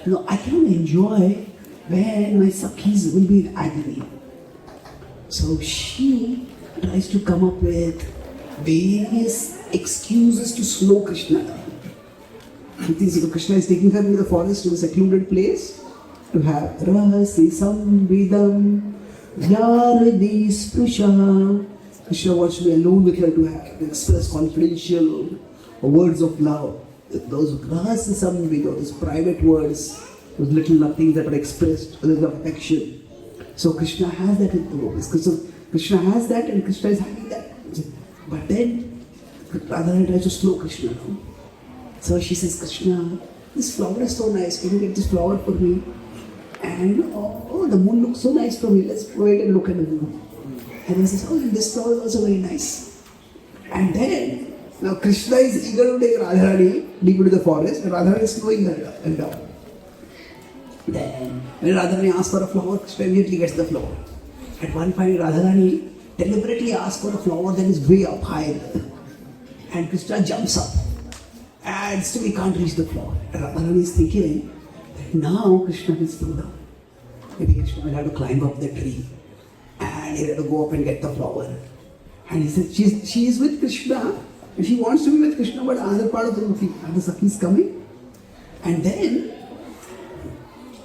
No, I cannot enjoy when my sakhis will be in agony. So she tries to come up with various excuses to slow Krishna down. She thinks Krishna is taking her into the forest to a secluded place to have Rahasi Samvidam Yaradi Sprusha. Krishna wants to be alone with her to express confidential words of love. Those Rahasi Samvidam, those private words, those little nothings that are expressed with affection. So Krishna has that in the gopis. So Krishna has that and Krishna is having that. But then Radharani tries to slow Krishna down. So she says, Krishna, this flower is so nice. Can you get this flower for me? And the moon looks so nice for me. Let's wait and look at the moon. And he says, this flower is also very nice. And then, now Krishna is eager to take Radharani deep into the forest, and Radharani is slowing her down. Then, when Radharani asks for a flower, Krishna immediately gets the flower. At one point, Radharani deliberately asks for a flower that is way up high. And Krishna jumps up. And still he can't reach the flower. And Radharani is thinking that now Krishna will slow down. Maybe Krishna will have to climb up the tree. he had to go up and get the flower. And he said, she is with Krishna, and she wants to be with Krishna, but another part of the movie, are the Sakhis coming? And then,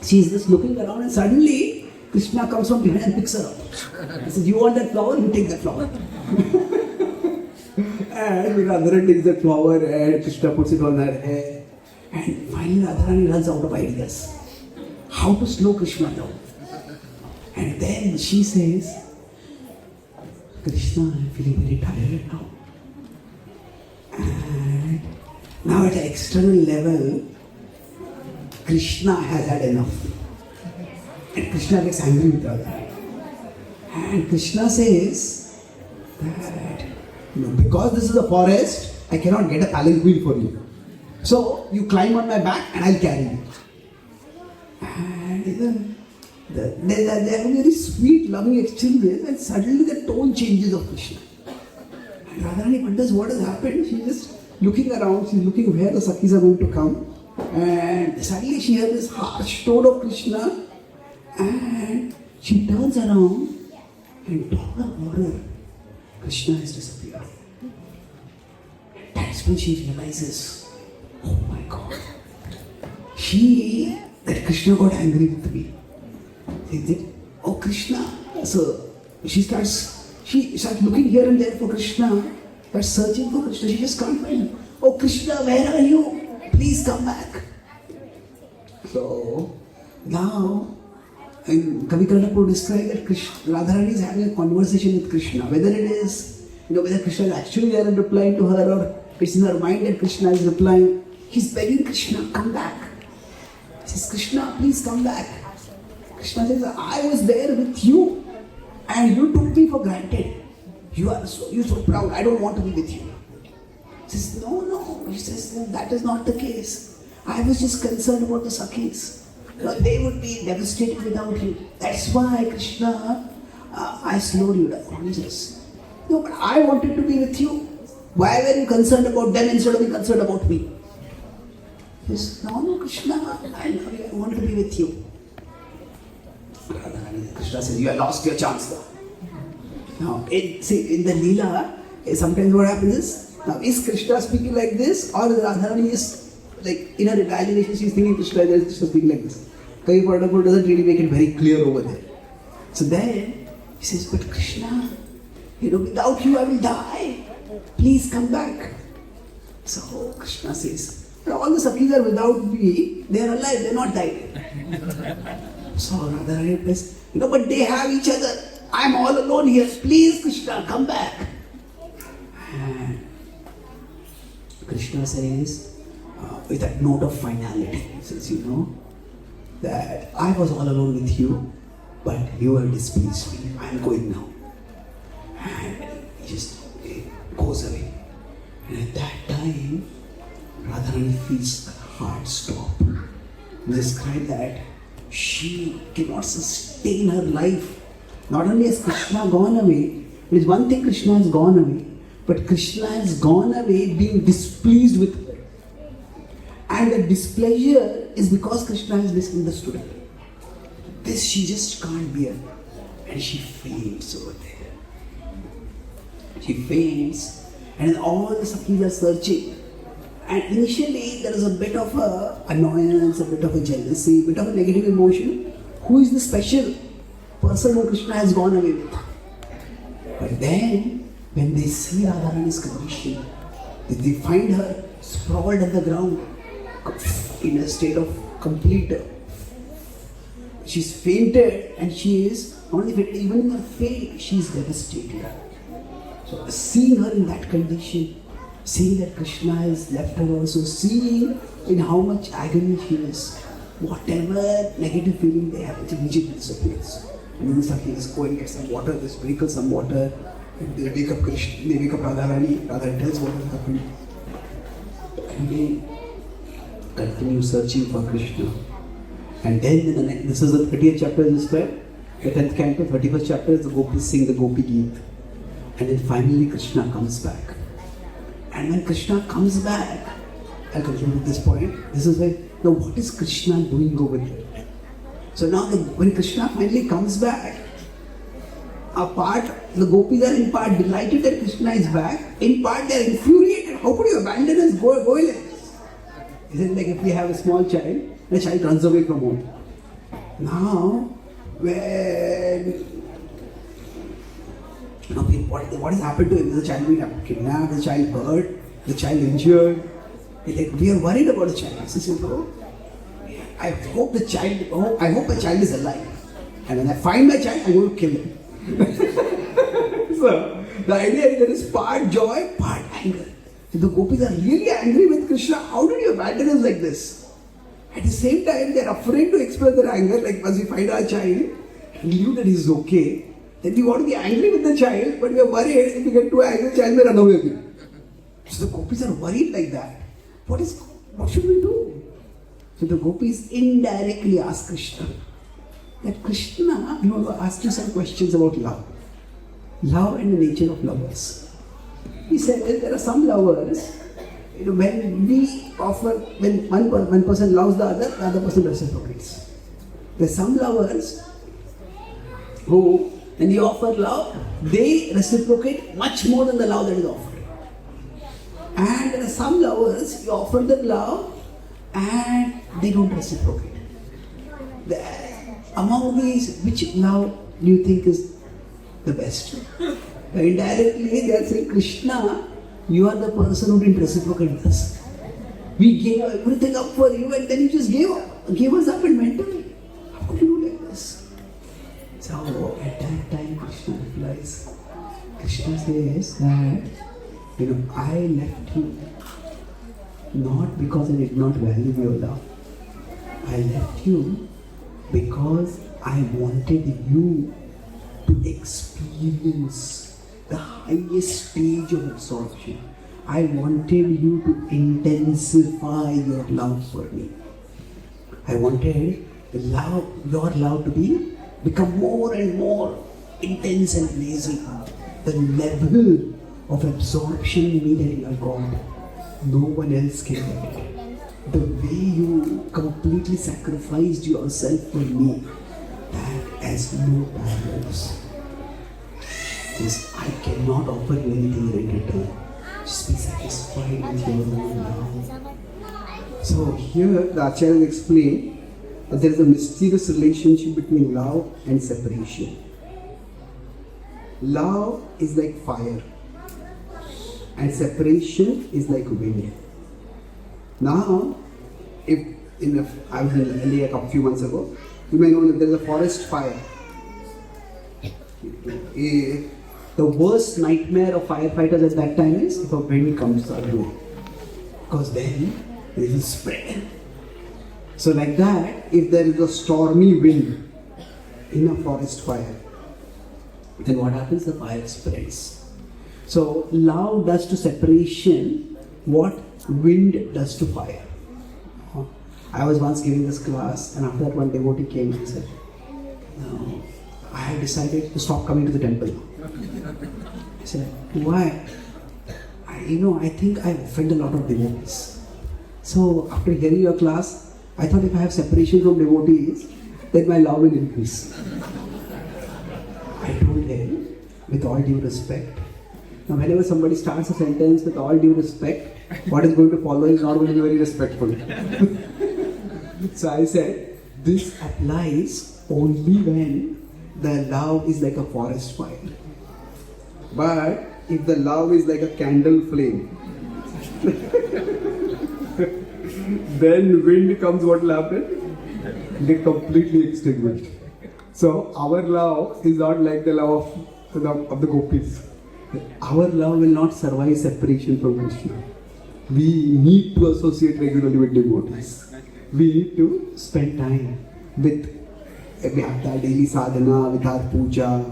she is just looking around, and suddenly, Krishna comes from behind and picks her up. He says, you want that flower? You take that flower. And Radharani takes that flower, and Krishna puts it on her hair. And finally, Radharani runs out of ideas. How to slow Krishna down. And then she says, Krishna, I'm feeling very tired now. And now at an external level, Krishna has had enough. And Krishna gets angry with Radharani. And Krishna says that, because this is a forest, I cannot get a palanquin for you. So you climb on my back and I'll carry you. And they're having very sweet, loving exchanges, and suddenly the tone changes of Krishna. And Radharani wonders what has happened. She's just looking around, she's looking where the Sakhis are going to come. And suddenly she hears this harsh tone of Krishna, and she turns around, and to her horror, Krishna has disappeared. That's when she realizes, oh my God, that Krishna got angry with me. Oh Krishna. So she starts looking here and there for Krishna, starts searching for Krishna. She just can't find him. Oh Krishna, where are you? Please come back. So now, and Kavi Karnapur described that Radharani is having a conversation with Krishna. Whether it is, whether Krishna is actually there and replying to her, or it's in her mind that Krishna is replying, he's begging Krishna, come back. He says, Krishna, please come back. Krishna says, I was there with you and you took me for granted. You're so proud, I don't want to be with you. He says, no. He says, that is not the case. I was just concerned about the Sakhis. They would be devastated without you. That's why, Krishna, I slowed you down. He says, no, but I wanted to be with you. Why were you concerned about them instead of being concerned about me? He says, no, Krishna, I love you. I want to be with you. Krishna says, you have lost your chance now. Now, in the Leela, sometimes what happens is, now is Krishna speaking like this, or Radharani is like in her imagination she's thinking Krishna is just speaking like this. Kavi Karnapur doesn't really make it very clear over there. So then he says, but Krishna, without you I will die. Please come back. So Krishna says, all the Sakhis are without me, they are alive, they are not died. So Radharani says, but they have each other. I am all alone here. Please Krishna, come back. And Krishna says, with that note of finality, he says, that I was all alone with you, but you have displeased me. I am going now. And he just goes away. And at that time, Radharani feels her heart stop. He described that she cannot sustain her life. Not only has Krishna gone away, it is one thing Krishna has gone away, but Krishna has gone away being displeased with her. And the displeasure is because Krishna has misunderstood her. This she just can't bear. And she faints over there. She faints, and all the Sakhis are searching. And initially there is a bit of a annoyance, a bit of a jealousy, a bit of a negative emotion. Who is the special person who Krishna has gone away with? But then, when they see Radharani's condition, they find her sprawled on the ground in a state of complete. She's fainted, and she is not only fainted, even in her faint, she is devastated. So, seeing her in that condition, seeing that Krishna has left her also, seeing in how much agony she is, whatever negative feeling they have, it immediately disappears. And then the Sakhis go and get some water, they sprinkle some water, and they wake up Krishna, they wake up Radharani. Radharani tells what has happened. And they continue searching for Krishna. And then this is the 30th chapter is described. The 10th canto, 31st chapter is the gopis sing the Gopi Gita. And then finally Krishna comes back. And when Krishna comes back, I'll conclude at this point. This is why, now what is Krishna doing over there? So now when Krishna finally comes back, a part, the gopis are in part delighted that Krishna is back, in part they are infuriated. How could you abandon us, go like this? Isn't like if we have a small child, the child runs away from home. Now, when what has happened to him? Is the child being kidnapped, the child hurt, the child injured? We are worried about the child. He says, oh, I hope the child is alive. And when I find my child, I'm going to kill him. So, the idea is there is part joy, part anger. So the gopis are really angry with Krishna. How did you abandon us like this? At the same time, they are afraid to express their anger. Like once we find our child, we knew that he's okay. Then we want to be angry with the child, but we are worried if we get too angry, the child may run away again. So the gopis are worried like that. What should we do? So the gopis indirectly ask Krishna. That Krishna, you want to ask you some questions about love. Love and the nature of lovers. He said there are some lovers, when one person loves the other person reciprocates. There are some lovers who, when you offer love, they reciprocate much more than the love that is offered. And there are some lovers, you offer them love and they don't reciprocate. Among these, which love do you think is the best? Indirectly, they are saying, Krishna, you are the person who didn't reciprocate with us. We gave everything up for you and then you just gave us up and went away. How could you do like this? So at that time, Krishna replies. Krishna says that, I left you not because I did not value your love. I left you because I wanted you to experience the highest stage of absorption. I wanted you to intensify your love for me. I wanted your love to become more and more intense and blazing. The level of absorption in me that you have got, no one else can get it. The way you completely sacrificed yourself for me, that has no parallels. I cannot offer you anything in return. Just be satisfied with your own love. So here the Acharya explained that there is a mysterious relationship between love and separation. Love is like fire and separation is like wind. Now, I was in LA a few months ago, you may know that there is a forest fire. The worst nightmare of firefighters at that time is if a wind comes away, because then it will spread. So like that, if there is a stormy wind in a forest fire, then what happens? The fire spreads. So love does to separation what wind does to fire. I was once giving this class, and after that one devotee came and said, "No, I have decided to stop coming to the temple." I said, "Why?" I think I offend a lot of devotees. So after hearing your class, I thought if I have separation from devotees, then my love will increase. I told him, with all due respect, now whenever somebody starts a sentence with all due respect, what is going to follow is not going to be very respectful. So I said, this applies only when the love is like a forest fire. But if the love is like a candle flame, then wind comes, what will happen? Get completely extinguished. So our love is not like the love of the gopis. Our love will not survive separation from Krishna. We need to associate regularly with devotees. We need to spend time with our daily sadhana, with our puja.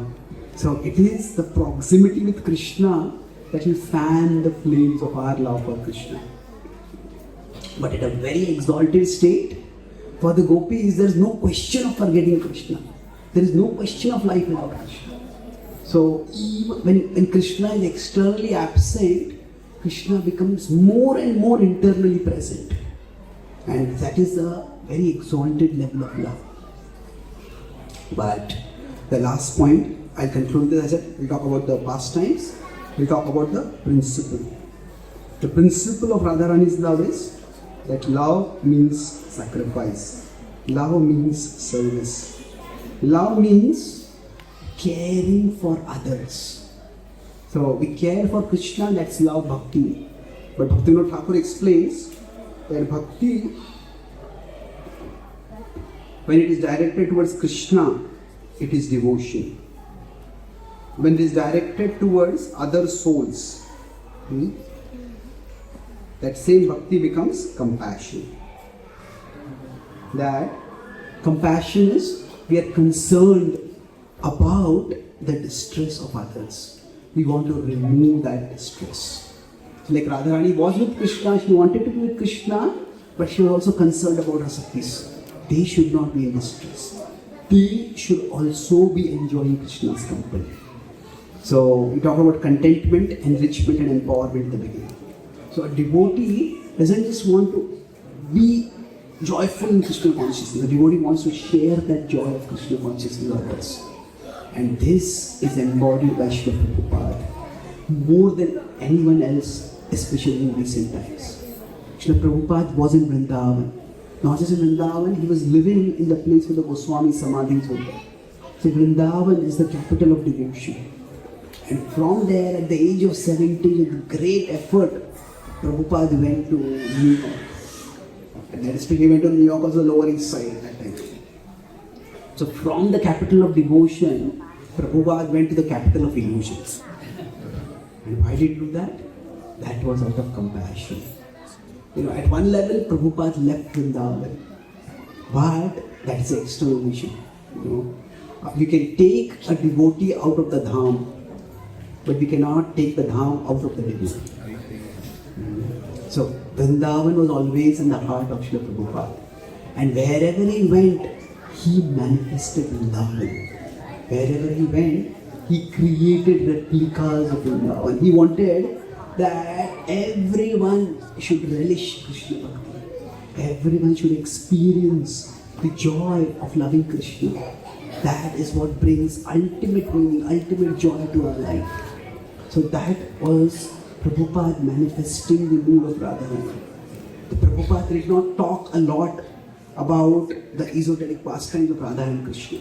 So it is the proximity with Krishna that will fan the flames of our love for Krishna. But at a very exalted state, for the gopis, there is no question of forgetting Krishna. There is no question of life without Krishna. So even when Krishna is externally absent, Krishna becomes more and more internally present. And that is a very exalted level of love. But the last point I'll conclude this. I said we'll talk about the pastimes, we'll talk about the principle. The principle of Radharani's love is that love means sacrifice. Love means service. Love means caring for others. So we care for Krishna, that's love, Bhakti. But Bhaktivinoda Thakur explains that Bhakti, when it is directed towards Krishna, it is devotion. When it is directed towards other souls, that same Bhakti becomes compassion. That compassion is, we are concerned about the distress of others. We want to remove that distress. So like Radharani was with Krishna, she wanted to be with Krishna, but she was also concerned about her Sakis. They should not be in distress. They should also be enjoying Krishna's company. So we talk about contentment, enrichment and empowerment in the beginning. So a devotee doesn't just want to be joyful in Krishna consciousness. The devotee wants to share that joy of Krishna consciousness with others. And this is embodied by Srila Prabhupada more than anyone else, especially in recent times. Srila Prabhupada was in Vrindavan. Not just in Vrindavan, he was living in the place where the Goswami Samadhis were there. So Vrindavan is the capital of devotion. And from there, at the age of 70, with great effort, Prabhupada went to New York. And that is he went to New York on the Lower East Side at that time. So from the capital of devotion, Prabhupada went to the capital of illusions. And why did he do that? That was out of compassion. At one level, Prabhupada left Vrindavan. But that's the external vision. We can take a devotee out of the dham, but we cannot take the dham out of the devotee. So Vrindavan was always in the heart of Srila Prabhupada. And wherever he went, he manifested Vrindavan. Wherever he went, he created replicas of Vrindavan. He wanted that everyone should relish Krishna Bhakti. Everyone should experience the joy of loving Krishna. That is what brings ultimate meaning, ultimate joy to our life. So that was Prabhupada manifesting the mood of Radharani. The Prabhupada did not talk a lot about the esoteric pastimes of Radha and Krishna.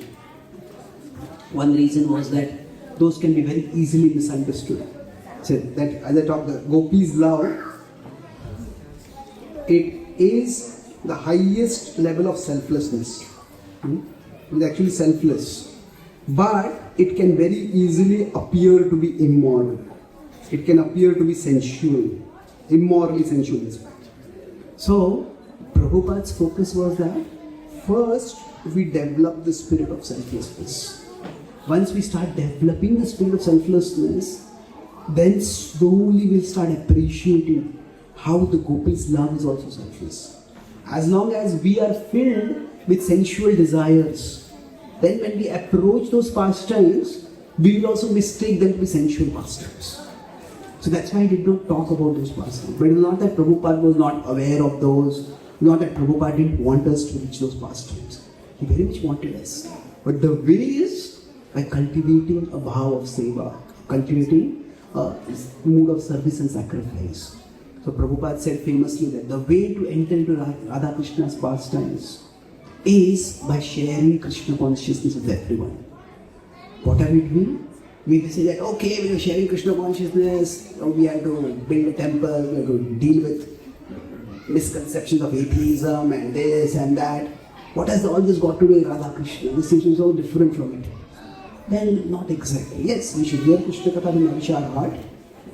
One reason was that those can be very easily misunderstood. So that as I talk, the gopis' love, it is the highest level of selflessness. It is actually selfless. But it can very easily appear to be immoral. It can appear to be sensual, immorally sensual in fact. So, Prabhupada's focus was that first we develop the spirit of selflessness. Once we start developing the spirit of selflessness, then slowly we'll start appreciating how the gopis' love is also selfless. As long as we are filled with sensual desires, then when we approach those pastimes, we will also mistake them to be sensual pastimes. So that's why I did not talk about those pastimes. But it was not that Prabhupada was not aware of those, not that Prabhupada didn't want us to reach those pastimes. He very much wanted us. But the way is by cultivating a bhav of seva, cultivating a mood of service and sacrifice. So Prabhupada said famously that the way to enter into Radha Krishna's pastimes is by sharing Krishna consciousness with everyone. What are we doing? We say that, okay, we are sharing Krishna consciousness, we have to build a temple, we have to deal with misconceptions of atheism and this and that. What has all this got to do with Radha Krishna? This seems so different from it. Then, not exactly. Yes, we should hear Krishna Katha and nourish our heart,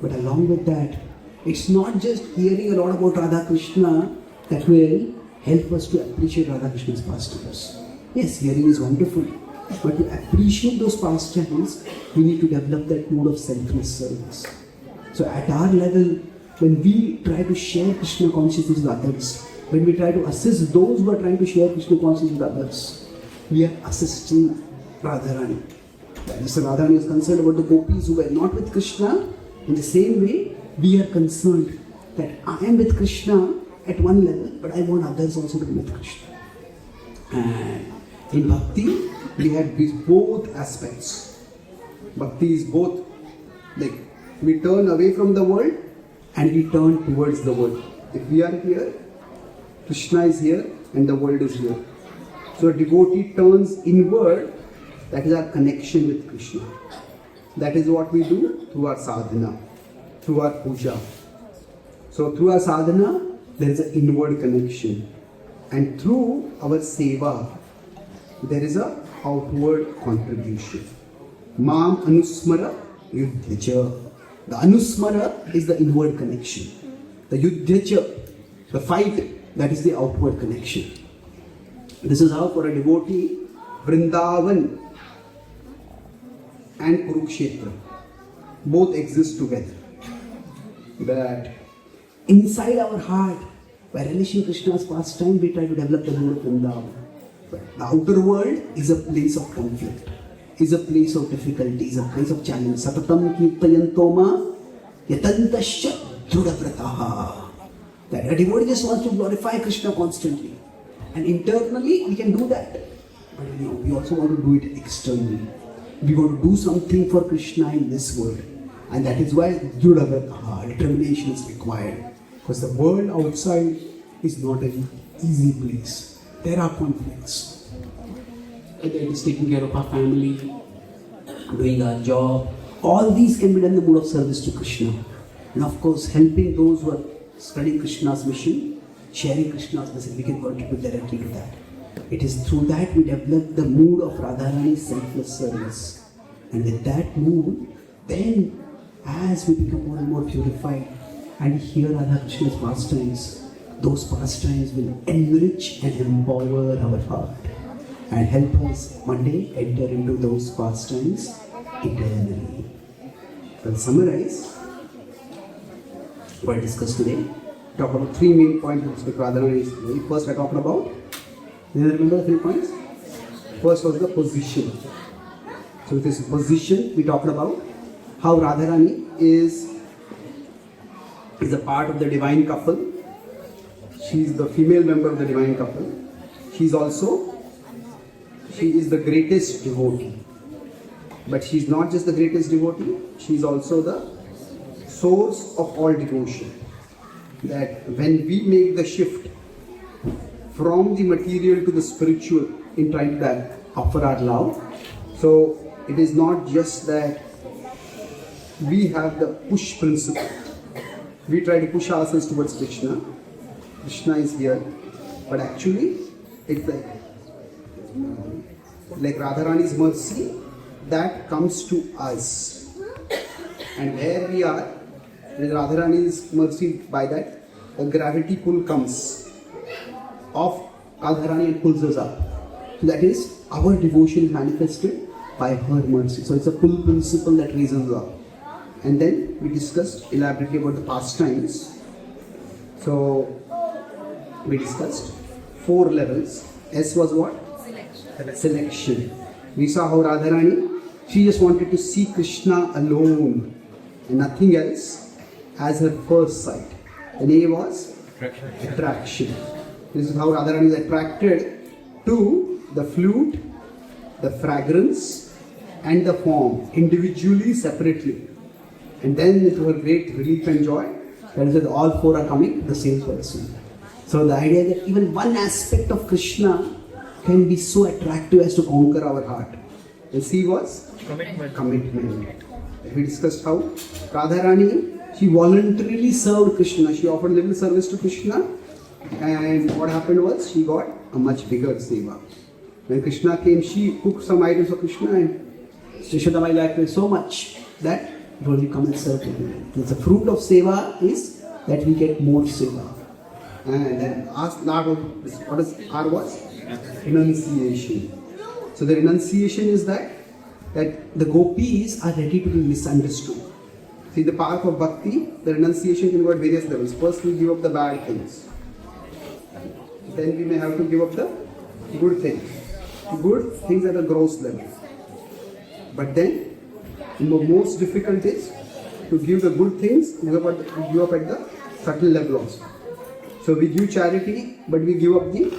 but along with that, it's not just hearing a lot about Radha Krishna that will help us to appreciate Radha Krishna's pastimes. Yes, hearing is wonderful. But to appreciate those pastimes, we need to develop that mode of selfless service. So at our level, when we try to share Krishna consciousness with others, when we try to assist those who are trying to share Krishna consciousness with others, we are assisting Radharani. Mr. Radharani is concerned about the gopis who were not with Krishna. In the same way, we are concerned that I am with Krishna at one level, but I want others also to be with Krishna. And in Bhakti, we have these both aspects. Bhakti is both. Like we turn away from the world and we turn towards the world. If we are here, Krishna is here and the world is here. So a devotee turns inward, that is our connection with Krishna. That is what we do through our sadhana, through our puja. So through our sadhana, there is an inward connection. And through our seva, there is an outward contribution. Mam anusmara yuddhacha. The anusmara is the inward connection. The yuddhacha, the fight, that is the outward connection. This is how for a devotee, Vrindavan and Kurukshetra both exist together. That inside our heart, by relishing Krishna's pastime, we try to develop the mood of Vrindavan. But the outer world is a place of conflict, is a place of difficulty, is a place of challenge. Satatam kirtayantoma yatantasya dhrudavrataha. That a devotee just wants to glorify Krishna constantly. And internally, we can do that. But we also want to do it externally. We want to do something for Krishna in this world. And that is why dhrudavrataha, determination is required. Because the world outside is not an easy place. There are conflicts. Whether it is taking care of our family, doing our job, all these can be done in the mood of service to Krishna. And of course, helping those who are studying Krishna's mission, sharing Krishna's message, we can contribute directly to that. It is through that we develop the mood of Radharani's selfless service. And with that mood, then as we become more and more purified and hear Radha Krishna's pastimes, those pastimes will enrich and empower our heart and help us one day enter into those pastimes eternally. To summarize what I discussed today, talk about three main points with Radharani. First I talked about, do you remember the 3 points? First was the position. So with this position, we talked about how Radharani is a part of the divine couple. She is the female member of the divine couple. She is the greatest devotee. But she is not just the greatest devotee, she is also the source of all devotion. That when we make the shift from the material to the spiritual in trying to offer our love, so it is not just that we have the push principle. We try to push ourselves towards Krishna. Krishna is here, but actually it's like Radharani's mercy that comes to us. And where we are, with Radharani's mercy, by that, a gravity pull comes of Radharani and pulls us up. So that is, our devotion is manifested by her mercy. So it's a pull principle that raises us up. And then we discussed elaborately about the pastimes. So we discussed 4 levels. S was what? Selection. We saw how Radharani, she just wanted to see Krishna alone and nothing else as her first sight. And A was attraction. This is how Radharani is attracted to the flute, the fragrance and the form individually, separately. And then to her great relief and joy, that is that all 4 are coming the same person. So the idea that even one aspect of Krishna can be so attractive as to conquer our heart. And C was commitment. We discussed how Radharani, she voluntarily served Krishna. She offered little service to Krishna, and what happened was she got a much bigger seva. When Krishna came, she cooked some items for Krishna, and Yashoda liked it so much that it only come and serve him. The fruit of seva is that we get more seva. And then what is R was? Renunciation. So the renunciation is that the gopis are ready to be misunderstood. See, the path of bhakti, the renunciation can go at various levels. First we give up the bad things. Then we may have to give up the good things. Good things at a gross level. But then, the most difficult is to give the good things, give up at the subtle level also. So we give charity, but we give up the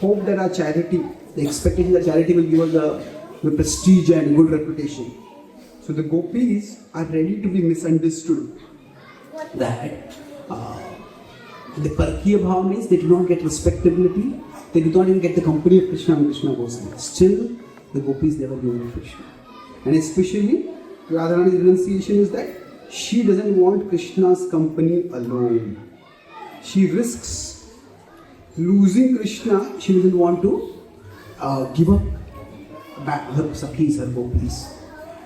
hope that our charity, the expectation that charity will give us the prestige and good reputation. So the gopis are ready to be misunderstood. That the Parkiya Bhava means they do not get respectability, they do not even get the company of Krishna when Krishna goes there. Still, the gopis never go to Krishna. And especially, Radharani's renunciation is that she doesn't want Krishna's company alone. She risks losing Krishna. She doesn't want to give up back her sakhis, her gopis.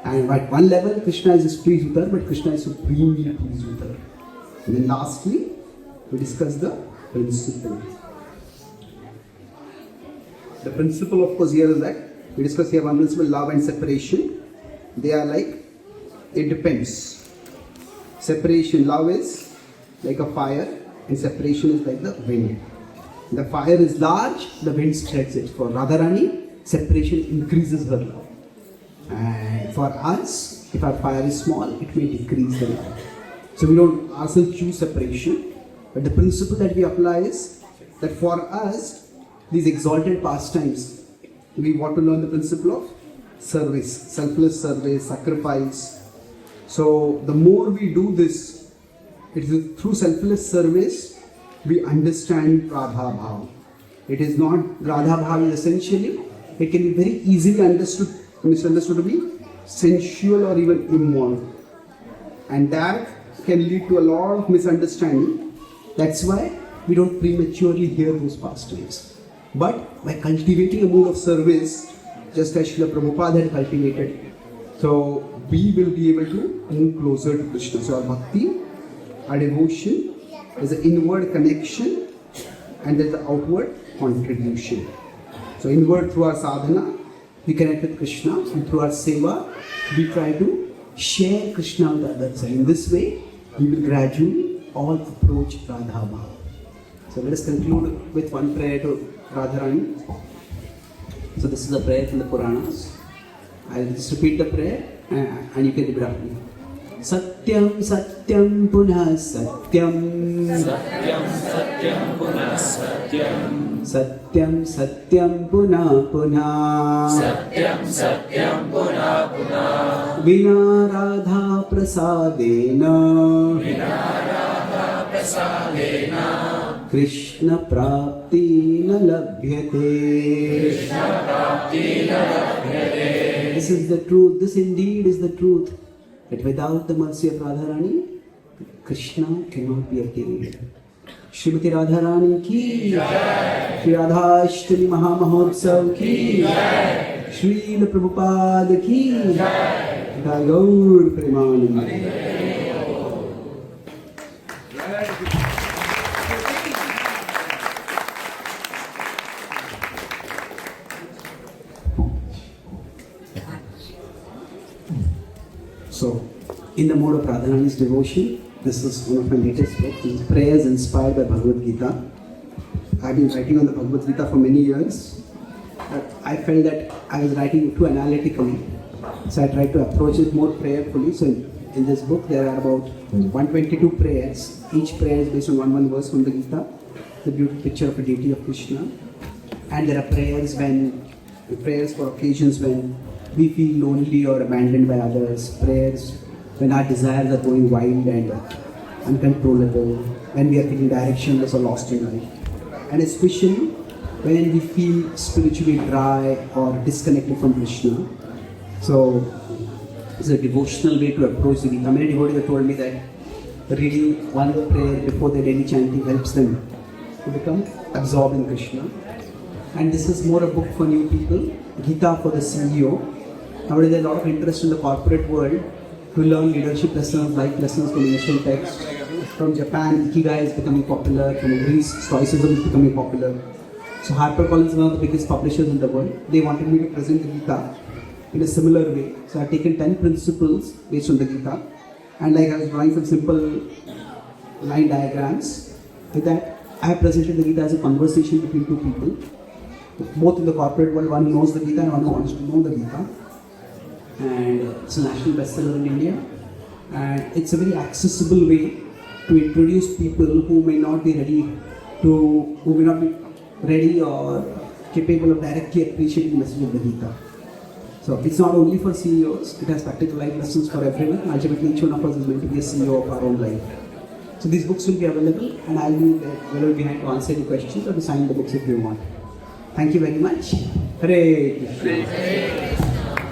And at one level, Krishna is displeased with her, but Krishna is supremely pleased with her. And then lastly, we discuss the principle. The principle, of course, here is that we discuss here one principle, love and separation. They are like, it depends. Separation, love is like a fire, and separation is like the wind. The fire is large, the wind spreads it. For Radharani, separation increases her love. And for us, if our fire is small, it may decrease the love. So we don't ourselves choose separation, but the principle that we apply is that for us, these exalted pastimes, we want to learn the principle of service, selfless service, sacrifice. So the more we do this, it is through selfless service we understand Radha Bhava. It is not Radha Bhava is essentially, it can be very easily misunderstood to be sensual or even immoral. And that can lead to a lot of misunderstanding. That's why we don't prematurely hear those pastimes. But by cultivating a mood of service, just as Srila Prabhupada had cultivated, so we will be able to move closer to Krishna. So our bhakti, our devotion is an inward connection and there's the outward contribution. So inward through our sadhana, we connect with Krishna, and through our seva, we try to share Krishna with others. And in this way, we will gradually all approach Radha Bhava. So let us conclude with one prayer to Radharani. So this is a prayer from the Puranas. I will just repeat the prayer and you can repeat after me. Satyam Satyam Punah Satyam Satyam Satyam Punah Satyam Satyam Satyam Punah Punah Satyam Satyam Punah Punah Vina Radha Prasadena Vina Radha Prasadena Krishna Prapti na labhyate. Krishna Prapti na labhyate. This is the truth. This indeed is the truth. That without the mercy of Radharani, Krishna cannot be attained. Srimati Radharani ki Jai. Shri Radhashtami Mahamahotsav ki Jai. Srila Prabhupada ki Jai. Gaur Premanand. So, in the mode of Radharani's devotion, this is one of my latest books. It's prayers inspired by Bhagavad Gita. I've been writing on the Bhagavad Gita for many years. I felt that I was writing too analytically. So I tried to approach it more prayerfully. So in this book, there are about 122 prayers. Each prayer is based on one verse from the Gita. The beautiful picture of a deity of Krishna. And there are prayers for occasions when we feel lonely or abandoned by others, prayers when our desires are going wild and uncontrollable, when we are feeling directionless or lost in life, and especially when we feel spiritually dry or disconnected from Krishna. So it's a devotional way to approach the Gita. Many devotees have told me that reading one prayer before their daily chanting helps them to become absorbed in Krishna. And this is more a book for new people, Gita for the CEO. Nowadays there's a lot of interest in the corporate world to learn leadership lessons, life lessons from ancient texts. From Japan, Ikigai is becoming popular. From Greece, Stoicism is becoming popular. So HarperCollins is one of the biggest publishers in the world. They wanted me to present the Gita in a similar way. So I've taken 10 principles based on the Gita. And like I was drawing some simple line diagrams. With that, I have presented the Gita as a conversation between two people. Both in the corporate world, one who knows the Gita and one who wants to know the Gita. And it's a national bestseller in India, and it's a very accessible way to introduce people who may not be ready or capable of directly appreciating the message of the Gita. So it's not only for CEOs, it has practical life lessons for everyone. Ultimately, each one of us is going to be a CEO of our own life. So these books will be available, and I'll be available behind to answer any questions or to sign the books if you want. Thank you very much. Hare Krishna.